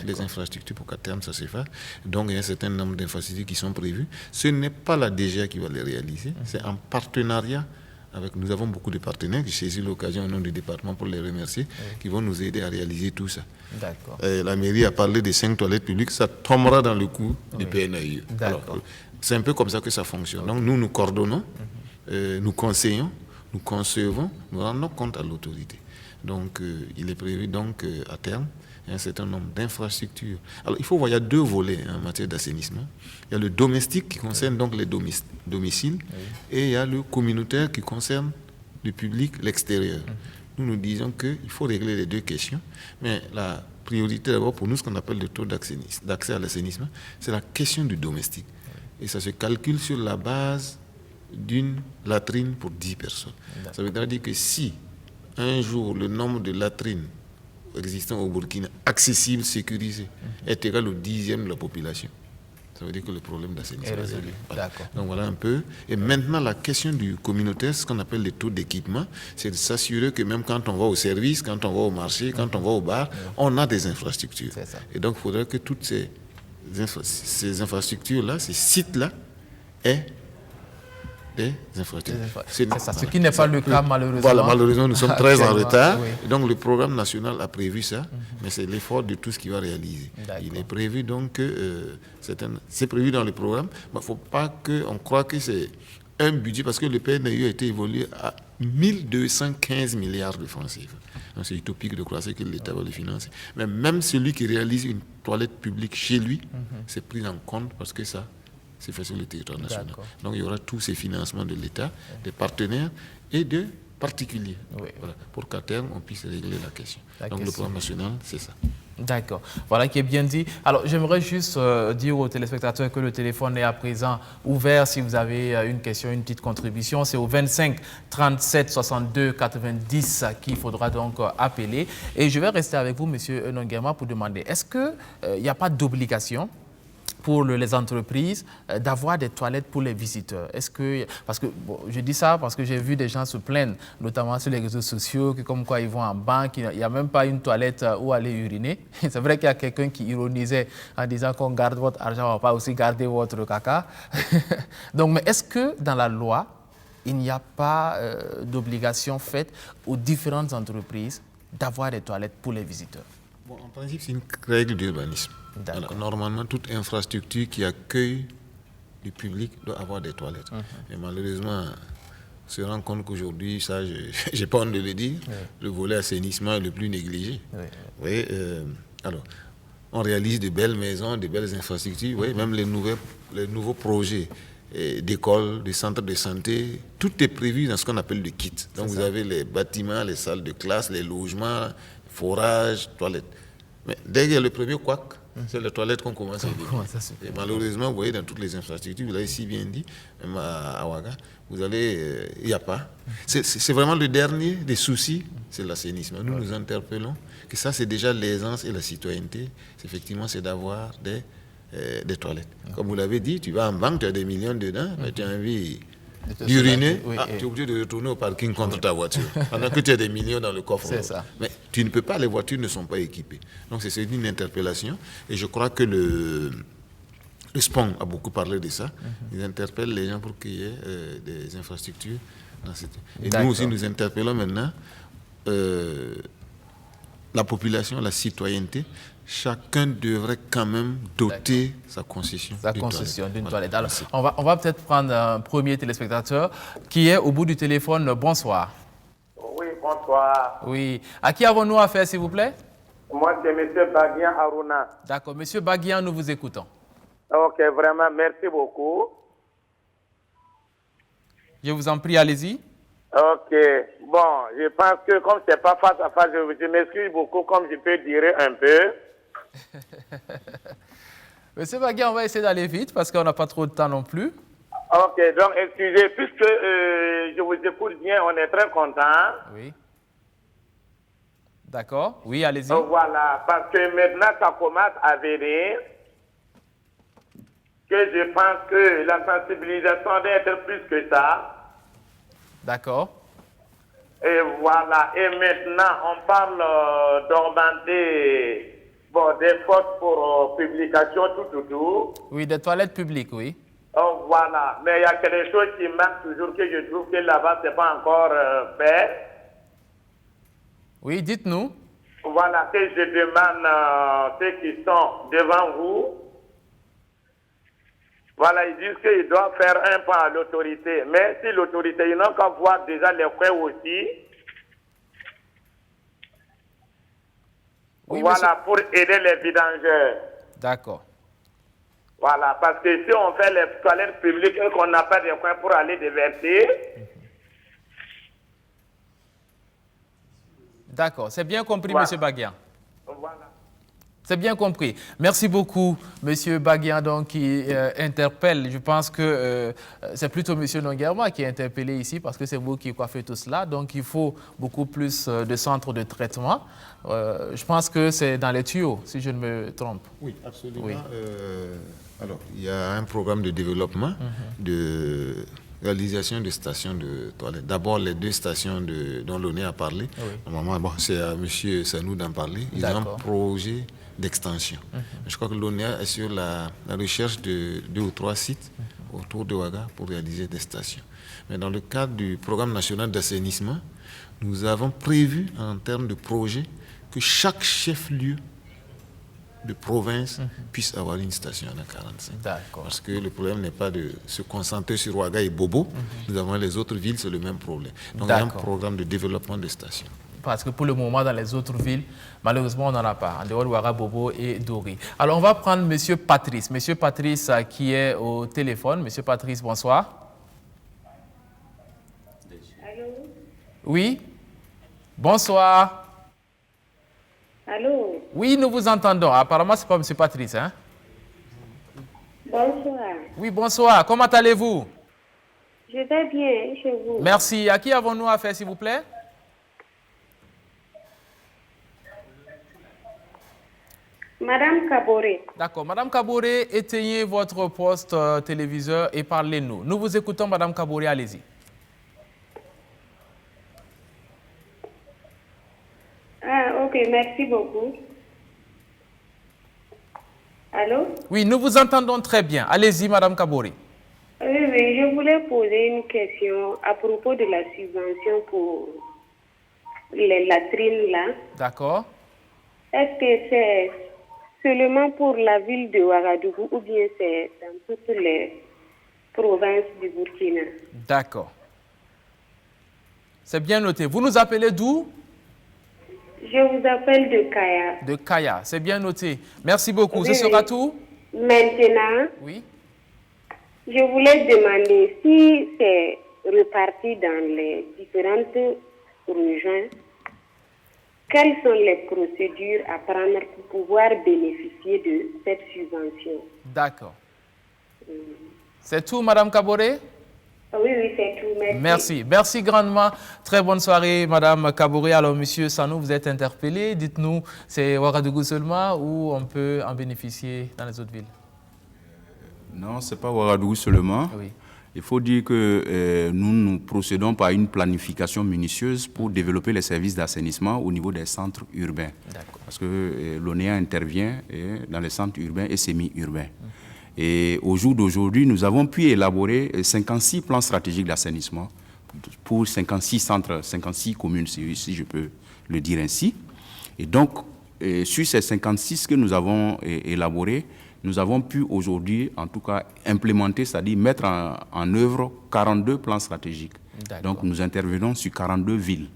Les infrastructures pour qu'à terme ça se fasse. Donc il y a un certain nombre d'infrastructures qui sont prévues. Ce n'est pas la DG qui va les réaliser, c'est en partenariat avec, nous avons beaucoup de partenaires, j'ai saisi l'occasion au nom du département pour les remercier, qui vont nous aider à réaliser tout ça. La mairie a parlé des 5 toilettes publiques, ça tombera dans le coût du PNAE. C'est un peu comme ça que ça fonctionne. Donc nous coordonnons, nous conseillons, nous concevons, nous rendons compte à l'autorité. Donc il est prévu donc à terme un certain nombre d'infrastructures. Alors il faut voir, il y a 2 volets en matière d'assainissement. Il y a le domestique qui concerne donc les domiciles et il y a le communautaire qui concerne le public, l'extérieur. Nous disons qu'il faut régler les 2 questions, mais la priorité d'abord pour nous, ce qu'on appelle le taux d'accès à l'assainissement, c'est la question du domestique. Et ça se calcule sur la base d'une latrine pour 10 personnes. Ça veut dire que si un jour le nombre de latrines existant au Burkina, accessible, sécurisé, est égal au 10e de la population. Ça veut dire que le problème d'assainissement est résolu. Donc voilà un peu. Et maintenant, la question du communautaire, ce qu'on appelle les taux d'équipement, c'est de s'assurer que même quand on va au service, quand on va au marché, quand on va au bar, on a des infrastructures. Et donc, il faudrait que toutes ces infrastructures-là, ces sites-là, aient des infrastructures. C'est ça, ce qui n'est pas le cas malheureusement. Voilà, malheureusement, nous sommes très en retard. Et donc le programme national a prévu ça, mais c'est l'effort de tout ce qu'il va réaliser. Il est prévu donc que c'est prévu dans le programme, mais il ne faut pas qu'on croie que c'est un budget, parce que le PNAE a été évolué à 1215 milliards de francs CFA. Donc c'est utopique de croire que l'État va le financer. Mais même celui qui réalise une toilette publique chez lui, c'est pris en compte parce que ça, c'est fait sur le territoire national. Donc il y aura tous ces financements de l'État, des partenaires et de particuliers, voilà, pour qu'à terme on puisse régler la question. Donc le programme national, c'est ça. D'accord, voilà qui est bien dit. Alors j'aimerais juste dire aux téléspectateurs que le téléphone est à présent ouvert si vous avez une question, une petite contribution. C'est au 25 37 62 90 qu'il faudra donc appeler. Et je vais rester avec vous, M. Nonguema, pour demander, est-ce qu'il n'y a pas d'obligation pour les entreprises d'avoir des toilettes pour les visiteurs? Est-ce que, parce que je dis ça parce que j'ai vu des gens se plaindre, notamment sur les réseaux sociaux, que comme quoi ils vont en banque, il n'y a même pas une toilette où aller uriner. C'est vrai qu'il y a quelqu'un qui ironisait en disant qu'on garde votre argent, on ne va pas aussi garder votre caca. Donc, mais est-ce que dans la loi, il n'y a pas d'obligation faite aux différentes entreprises d'avoir des toilettes pour les visiteurs? Bon, en principe, c'est une règle d'urbanisme. Alors, normalement, toute infrastructure qui accueille du public doit avoir des toilettes. Et malheureusement, on se rend compte qu'aujourd'hui, ça, je n'ai pas honte de le dire, le volet assainissement est le plus négligé. Alors, on réalise de belles maisons, de belles infrastructures, même les nouveaux projets d'écoles, de centres de santé, tout est prévu dans ce qu'on appelle le kit. Donc, vous avez les bâtiments, les salles de classe, les logements, forages, toilettes. Mais dès qu'il y a le premier couac, C'est les toilettes qu'on commence à éliminer. Et malheureusement, vous voyez, dans toutes les infrastructures, vous l'avez si bien dit, même à Ouaga, vous allez, il n'y a pas. C'est vraiment le dernier des soucis, c'est l'assainissement. Nous nous interpellons que ça, c'est déjà l'aisance et la citoyenneté. Effectivement, c'est d'avoir des toilettes. Comme vous l'avez dit, tu vas en banque, tu as des millions dedans, mais tu as envie d'uriner, tu es obligé de retourner au parking contre ta voiture, pendant que tu as des millions dans le coffre. C'est ça. Mais tu ne peux pas, les voitures ne sont pas équipées. Donc c'est une interpellation, et je crois que le SPON a beaucoup parlé de ça. Ils interpellent les gens pour qu'il y ait des infrastructures dans cette... Et nous aussi, nous interpellons maintenant la population, la citoyenneté. Chacun devrait quand même doter sa concession d'une toilette. Alors, on va peut-être prendre un premier téléspectateur qui est au bout du téléphone. Bonsoir. Oui, bonsoir. Oui. À qui avons-nous affaire, s'il vous plaît? Moi, c'est M. Baguian Aruna. D'accord. Monsieur Baguian, nous vous écoutons. Ok, vraiment, merci beaucoup. Je vous en prie, allez-y. Ok. Bon, je pense que comme c'est pas face à face, je m'excuse beaucoup, comme je peux dire un peu. Monsieur Baguian, on va essayer d'aller vite parce qu'on n'a pas trop de temps non plus. Ok, donc excusez, puisque je vous écoute bien, on est très content. Oui. D'accord. Oui, allez-y. Voilà, parce que maintenant ça commence à venir que je pense que la sensibilisation doit être plus que ça. D'accord. Et voilà, et maintenant on parle d'augmenter des postes pour publication, tout. Oui, des toilettes publiques, oui. Voilà, mais il y a quelque chose qui manque toujours, que je trouve que là-bas, ce n'est pas encore fait. Oui, dites-nous. Voilà, que je demande ceux qui sont devant vous. Voilà, ils disent qu'ils doivent faire un pas à l'autorité. Mais si l'autorité, ils n'ont qu'à voir déjà les frais aussi. Oui, voilà, monsieur. pour aider les vidangeurs. D'accord. Voilà, parce que si on fait les toilettes publiques et qu'on n'a pas de coins pour aller déverser. D'accord, c'est bien compris, voilà. Monsieur Baguian. Voilà. C'est bien compris. Merci beaucoup, Monsieur Baguian, donc, qui interpelle. Je pense que c'est plutôt Monsieur Nonguerma qui est interpellé ici parce que c'est vous qui coiffez tout cela. Donc, il faut beaucoup plus de centres de traitement. Je pense que c'est dans les tuyaux, si je ne me trompe. Oui, absolument. Oui. Alors, il y a un programme de développement de réalisation de stations de toilettes. D'abord, les 2 stations dont l'ONU a parlé. Oui. Normalement, c'est à M. Sanou d'en parler. Ils ont un projet d'extension. Je crois que l'ONU est sur la recherche de 2 ou 3 sites autour de Ouaga pour réaliser des stations. Mais dans le cadre du programme national d'assainissement, nous avons prévu en termes de projet que chaque chef-lieu de province puisse avoir une station à 45. Parce que le problème n'est pas de se concentrer sur Ouaga et Bobo. Nous avons les autres villes, c'est le même problème. Donc il y a un programme de développement de stations. Parce que pour le moment, dans les autres villes, malheureusement, on n'en a pas, en dehors de Ouaga, Bobo et Dori. Alors, on va prendre M. Patrice. M. Patrice qui est au téléphone. M. Patrice, bonsoir. Allô? Oui. Bonsoir. Allô? Oui, nous vous entendons. Apparemment, ce n'est pas M. Patrice, hein? Bonsoir. Oui, bonsoir. Comment allez-vous? Je vais bien chez vous. Merci. À qui avons-nous affaire, s'il vous plaît? Madame Kaboré. D'accord. Madame Kaboré, éteignez votre poste téléviseur et parlez-nous. Nous vous écoutons, Madame Kaboré, allez-y. Ah, ok, merci beaucoup. Allô? Oui, nous vous entendons très bien. Allez-y, Madame Kaboré. Oui, je voulais poser une question à propos de la subvention pour les latrines là. D'accord. Est-ce que c'est seulement pour la ville de Ouagadougou ou bien c'est dans toutes les provinces du Burkina? D'accord. C'est bien noté. Vous nous appelez d'où? Je vous appelle de Kaya. De Kaya, c'est bien noté. Merci beaucoup. Ce sera tout? Maintenant, oui. Je voulais demander si c'est reparti dans les différentes régions. quelles sont les procédures à prendre pour pouvoir bénéficier de cette subvention? D'accord. C'est tout, Madame Kaboré? Oui, c'est tout. Merci. Merci. Merci grandement. Très bonne soirée, Madame Kaboré. Alors, Monsieur Sanou, vous êtes interpellé. Dites-nous, c'est Ouagadougou seulement ou on peut en bénéficier dans les autres villes? Non, ce n'est pas Ouagadougou seulement. Oui. Il faut dire que nous procédons par une planification minutieuse pour développer les services d'assainissement au niveau des centres urbains. Parce que l'ONEA intervient dans les centres urbains et semi-urbains. Et au jour d'aujourd'hui, nous avons pu élaborer 56 plans stratégiques d'assainissement pour 56 centres, 56 communes, si je peux le dire ainsi. Et donc, sur ces 56 que nous avons élaborés, nous avons pu aujourd'hui, en tout cas, implémenter, c'est-à-dire mettre en œuvre 42 plans stratégiques. Donc, nous intervenons sur 42 villes.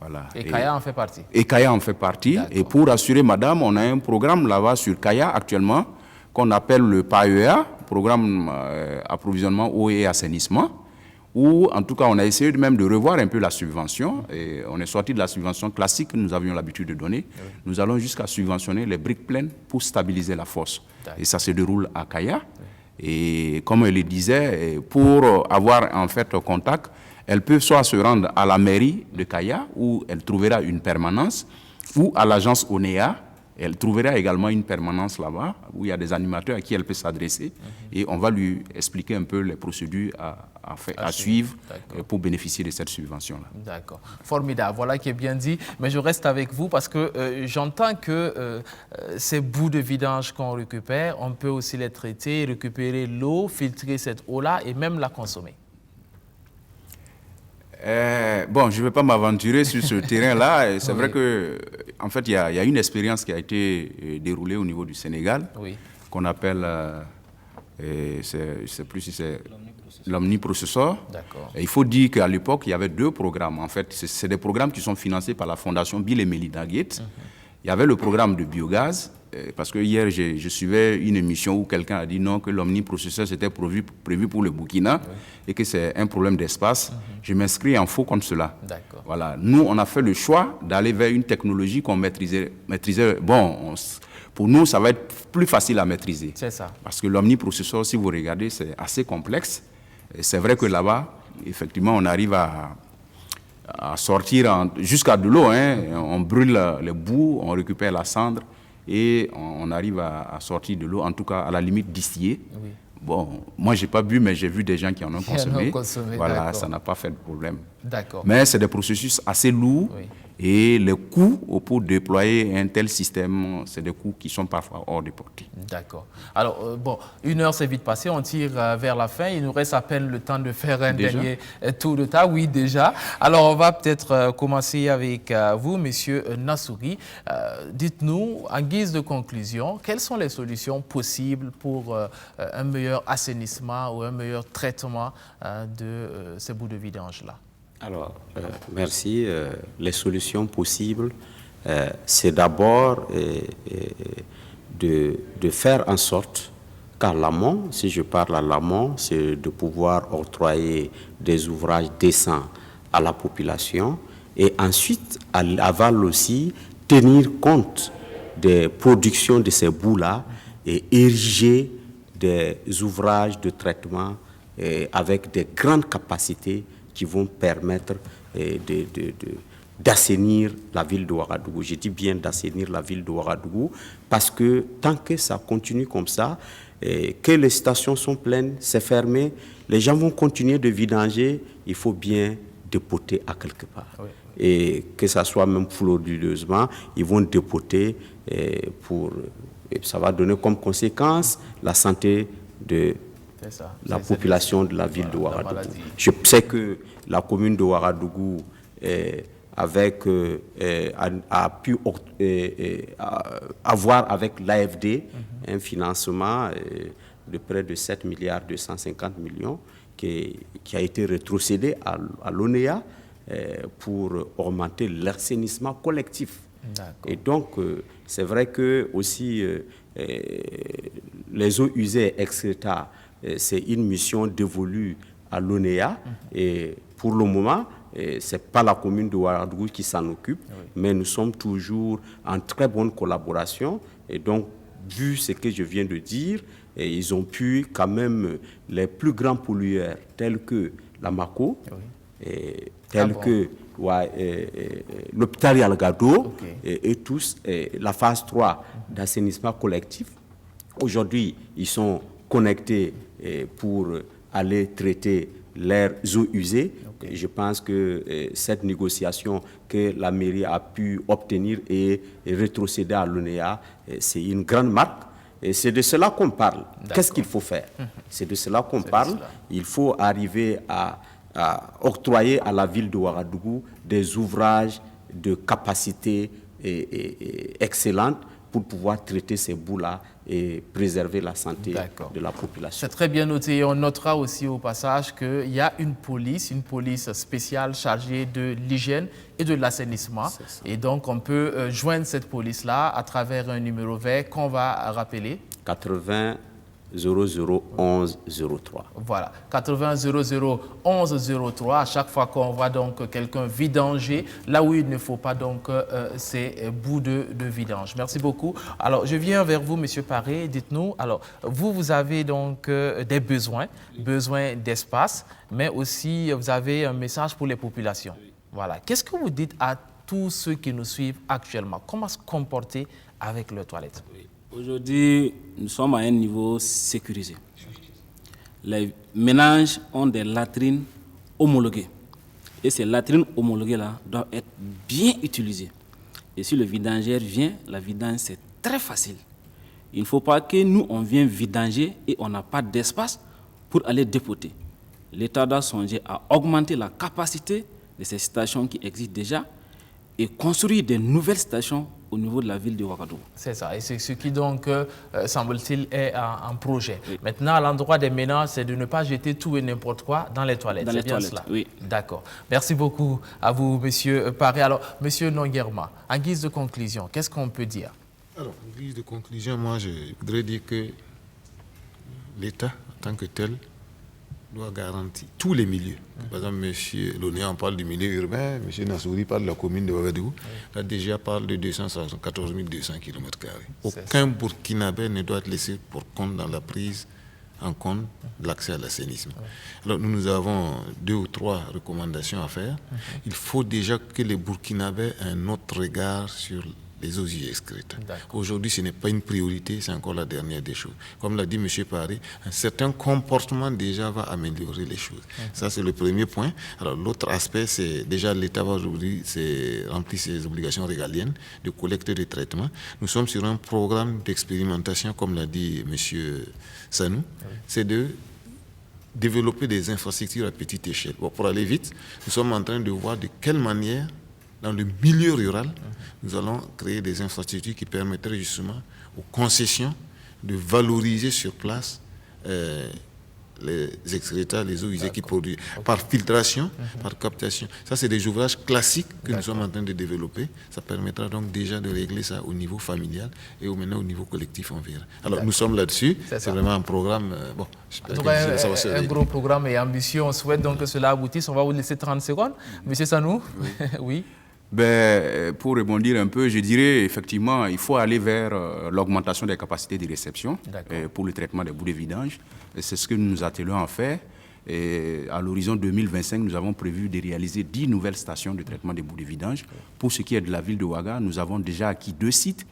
Voilà. Et Kaya en fait partie? Et Kaya en fait partie. Et pour rassurer madame, on a un programme là-bas sur Kaya actuellement, qu'on appelle le PAEA, Programme Approvisionnement Eau et Assainissement, où en tout cas on a essayé même de revoir un peu la subvention. Et on est sorti de la subvention classique que nous avions l'habitude de donner. Nous allons jusqu'à subventionner les briques pleines pour stabiliser la fosse. Et ça se déroule à Kaya. Et comme elle le disait, pour avoir en fait contact, elle peut soit se rendre à la mairie de Kaya, où elle trouvera une permanence, ou à l'agence ONEA. Elle trouvera également une permanence là-bas, où il y a des animateurs à qui elle peut s'adresser. Et on va lui expliquer un peu les procédures à suivre pour bénéficier de cette subvention-là. D'accord. Formidable. Voilà qui est bien dit. Mais je reste avec vous parce que j'entends que ces bouts de vidange qu'on récupère, on peut aussi les traiter, récupérer l'eau, filtrer cette eau-là et même la consommer. Bon, je ne vais pas m'aventurer sur ce terrain-là. C'est vrai que, en fait, il y a une expérience qui a été déroulée au niveau du Sénégal, qu'on appelle, je ne sais plus si c'est l'omniprocesseur. Il faut dire qu'à l'époque, il y avait 2 programmes. En fait, c'est des programmes qui sont financés par la Fondation Bill et Melinda Gates. Il y avait le programme de biogaz, parce que hier, je suivais une émission où quelqu'un a dit non, que l'omniprocesseur c'était prévu pour le Burkina et que c'est un problème d'espace. Je m'inscris en faux contre cela. Voilà. Nous, on a fait le choix d'aller vers une technologie qu'on maîtrisait. Bon, pour nous, ça va être plus facile à maîtriser. C'est ça. Parce que l'omniprocesseur, si vous regardez, c'est assez complexe. C'est vrai que là-bas, effectivement, on arrive à sortir jusqu'à de l'eau. On brûle les bouts, on récupère la cendre et on arrive à sortir de l'eau, en tout cas à la limite distillée. Bon, moi, je n'ai pas bu, mais j'ai vu des gens qui en ont consommé. Voilà, ça n'a pas fait de problème. Mais c'est des processus assez lourds et les coûts pour déployer un tel système, c'est des coûts qui sont parfois hors de portée. D'accord. Alors, bon, 1 heure s'est vite passée, on tire vers la fin. Il nous reste à peine le temps de faire un dernier tour de table. Oui, déjà. Alors, on va peut-être commencer avec vous, Monsieur Nassouri. Dites-nous, en guise de conclusion, quelles sont les solutions possibles pour un meilleur assainissement ou un meilleur traitement de ces bouts de vidange-là? Alors, merci. Les solutions possibles, c'est d'abord de faire en sorte qu'à l'amont, si je parle à l'amont, c'est de pouvoir octroyer des ouvrages décents à la population et ensuite, à l'aval aussi, tenir compte des productions de ces bouts-là et ériger des ouvrages de traitement avec des grandes capacités qui vont permettre d'assainir la ville de Ouagadougou. Je dis bien d'assainir la ville de Ouagadougou parce que tant que ça continue comme ça, que les stations sont pleines, c'est fermé, les gens vont continuer de vidanger, il faut bien dépoter à quelque part. Et que ça soit même frauduleusement, ils vont dépoter et ça va donner comme conséquence la santé de la population de la ville de Ouagadougou. Je sais que la commune de Ouagadougou a pu avoir avec l'AFD un financement de près de 7 milliards 250 millions qui a été rétrocédé à l'ONEA pour augmenter l'assainissement collectif. Et donc, c'est vrai que aussi les eaux usées, etc., c'est une mission dévolue à l'ONEA et pour le moment, ce n'est pas la commune de Ouagadougou qui s'en occupe, mais nous sommes toujours en très bonne collaboration. Et donc, vu ce que je viens de dire, ils ont pu quand même, les plus grands pollueurs tels que la Mako, tels que l'hôpital Yalgado et tous, la phase 3 d'assainissement collectif. Aujourd'hui, ils sont connectés pour aller traiter leurs eaux usées. Je pense que cette négociation que la mairie a pu obtenir et rétrocéder à l'ONEA, c'est une grande marque. Et c'est de cela qu'on parle. Qu'est-ce qu'il faut faire? C'est de cela qu'on parle. Il faut arriver à octroyer à la ville de Ouagadougou des ouvrages de capacité excellente pour pouvoir traiter ces bouts-là et préserver la santé de la population. C'est très bien noté. On notera aussi au passage qu'il y a une police spéciale chargée de l'hygiène et de l'assainissement. Et donc, on peut joindre cette police-là à travers un numéro vert qu'on va rappeler. 80 00 11 03. Voilà, 80 00 11 03. À chaque fois qu'on voit donc quelqu'un vidanger, là où il ne faut pas donc ces bouts de vidange. Merci beaucoup. Alors, je viens vers vous, Monsieur Paré. Dites-nous, alors, vous avez donc des besoins d'espace, mais aussi vous avez un message pour les populations. Voilà. Qu'est-ce que vous dites à tous ceux qui nous suivent actuellement? Comment se comporter avec leurs toilettes? Aujourd'hui, nous sommes à un niveau sécurisé. Les ménages ont des latrines homologuées. Et ces latrines homologuées-là doivent être bien utilisées. Et si le vidangeur vient, la vidange, c'est très facile. Il ne faut pas que nous, on vienne vidanger et on n'a pas d'espace pour aller dépoter. L'État doit songer à augmenter la capacité de ces stations qui existent déjà et construire de nouvelles stations au niveau de la ville de Ouagadougou. C'est ça, et c'est ce qui donc, semble-t-il, est un projet. Oui. Maintenant, à l'endroit des ménages, c'est de ne pas jeter tout et n'importe quoi dans les toilettes. Dans les toilettes, cela? Oui. D'accord. Merci beaucoup à vous, Monsieur Paré. Alors, Monsieur Nonguerma, en guise de conclusion, qu'est-ce qu'on peut dire? Alors, en guise de conclusion, moi, je voudrais dire que l'État, en tant que tel, doit garantir tous les milieux. Par exemple, M. Lonéa, on parle du milieu urbain, M. Nassouri parle de la commune de Ouagadougou, la DGA parle de 214 200 km². Aucun Burkinabé ne doit être laissé pour compte dans la prise en compte de l'accès à l'assainissement. Alors, nous avons 2 ou 3 recommandations à faire. Il faut déjà que les Burkinabés aient un autre regard sur les eaux usées excrètes. Aujourd'hui, ce n'est pas une priorité, c'est encore la dernière des choses. Comme l'a dit M. Paré, un certain comportement déjà va améliorer les choses. Ça, c'est le premier point. Alors, l'autre aspect, c'est déjà l'État va aujourd'hui remplir ses obligations régaliennes de collecte et de traitement. Nous sommes sur un programme d'expérimentation, comme l'a dit M. Sanou, c'est de développer des infrastructures à petite échelle. Bon, pour aller vite, nous sommes en train de voir de quelle manière, dans le milieu rural, nous allons créer des infrastructures qui permettraient justement aux concessions de valoriser sur place les excrétants, les eaux usées qui produisent, par filtration, par captation. Ça, c'est des ouvrages classiques que nous sommes en train de développer. Ça permettra donc déjà de régler ça au niveau familial et maintenant au niveau collectif, on verra. Alors, nous sommes là-dessus. C'est vraiment un programme... bon, un gros programme et ambitieux. On souhaite donc que cela aboutisse. On va vous laisser 30 secondes. Monsieur Sanou? Oui. Pour rebondir un peu, je dirais effectivement il faut aller vers l'augmentation des capacités de réception pour le traitement des bouts de vidange. C'est ce que nous nous attelons à faire. Et à l'horizon 2025, nous avons prévu de réaliser 10 nouvelles stations de traitement des bouts de vidange. Pour ce qui est de la ville de Ouaga, nous avons déjà acquis 2 sites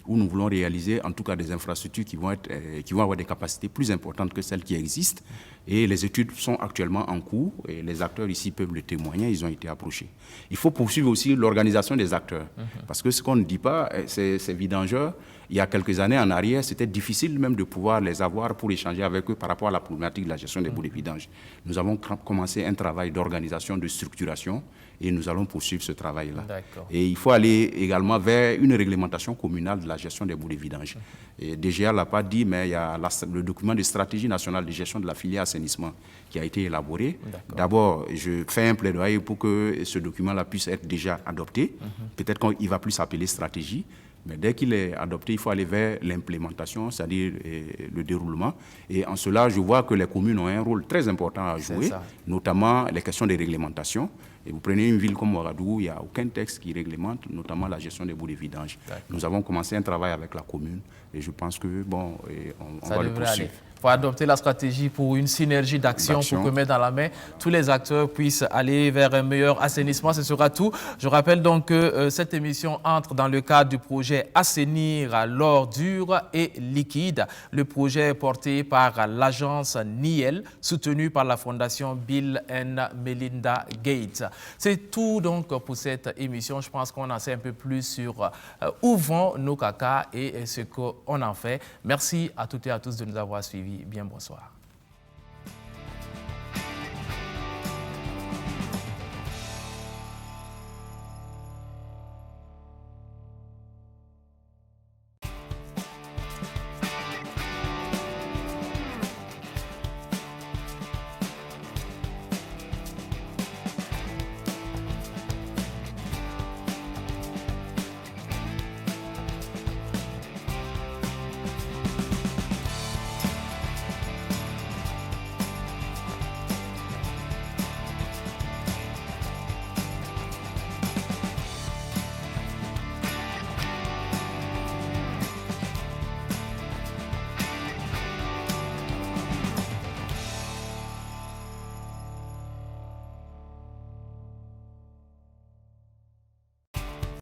où nous voulons réaliser en tout cas des infrastructures qui vont avoir des capacités plus importantes que celles qui existent. Et les études sont actuellement en cours et les acteurs ici peuvent le témoigner, ils ont été approchés. Il faut poursuivre aussi l'organisation des acteurs. Parce que ce qu'on ne dit pas, ces vidangeurs, il y a quelques années en arrière, c'était difficile même de pouvoir les avoir pour échanger avec eux par rapport à la problématique de la gestion des bouts de vidange. Nous avons commencé un travail d'organisation, de structuration et nous allons poursuivre ce travail-là. Et il faut aller également vers une réglementation communale de la gestion des bouts de vidange. Et DGA ne l'a pas dit, mais il y a le document de stratégie nationale de gestion de la filière assainissement qui a été élaboré. D'abord, je fais un plaidoyer pour que ce document-là puisse être déjà adopté. Peut-être qu'il ne va plus s'appeler stratégie, mais dès qu'il est adopté, il faut aller vers l'implémentation, c'est-à-dire le déroulement. Et en cela, je vois que les communes ont un rôle très important à jouer, notamment les questions des réglementations. Et vous prenez une ville comme Ouagadougou, il n'y a aucun texte qui réglemente, notamment la gestion des boues de vidange. Nous avons commencé un travail avec la commune et je pense que, bon, on va le poursuivre. Il faut adopter la stratégie pour une synergie d'action pour que, main dans la main, tous les acteurs puissent aller vers un meilleur assainissement. Ce sera tout. Je rappelle donc que cette émission entre dans le cadre du projet Assainir l'or dur et liquide. Le projet est porté par l'agence NIEL, soutenu par la fondation Bill and Melinda Gates. C'est tout donc pour cette émission. Je pense qu'on en sait un peu plus sur où vont nos cacas et ce qu'on en fait. Merci à toutes et à tous de nous avoir suivis. Bien, bonsoir.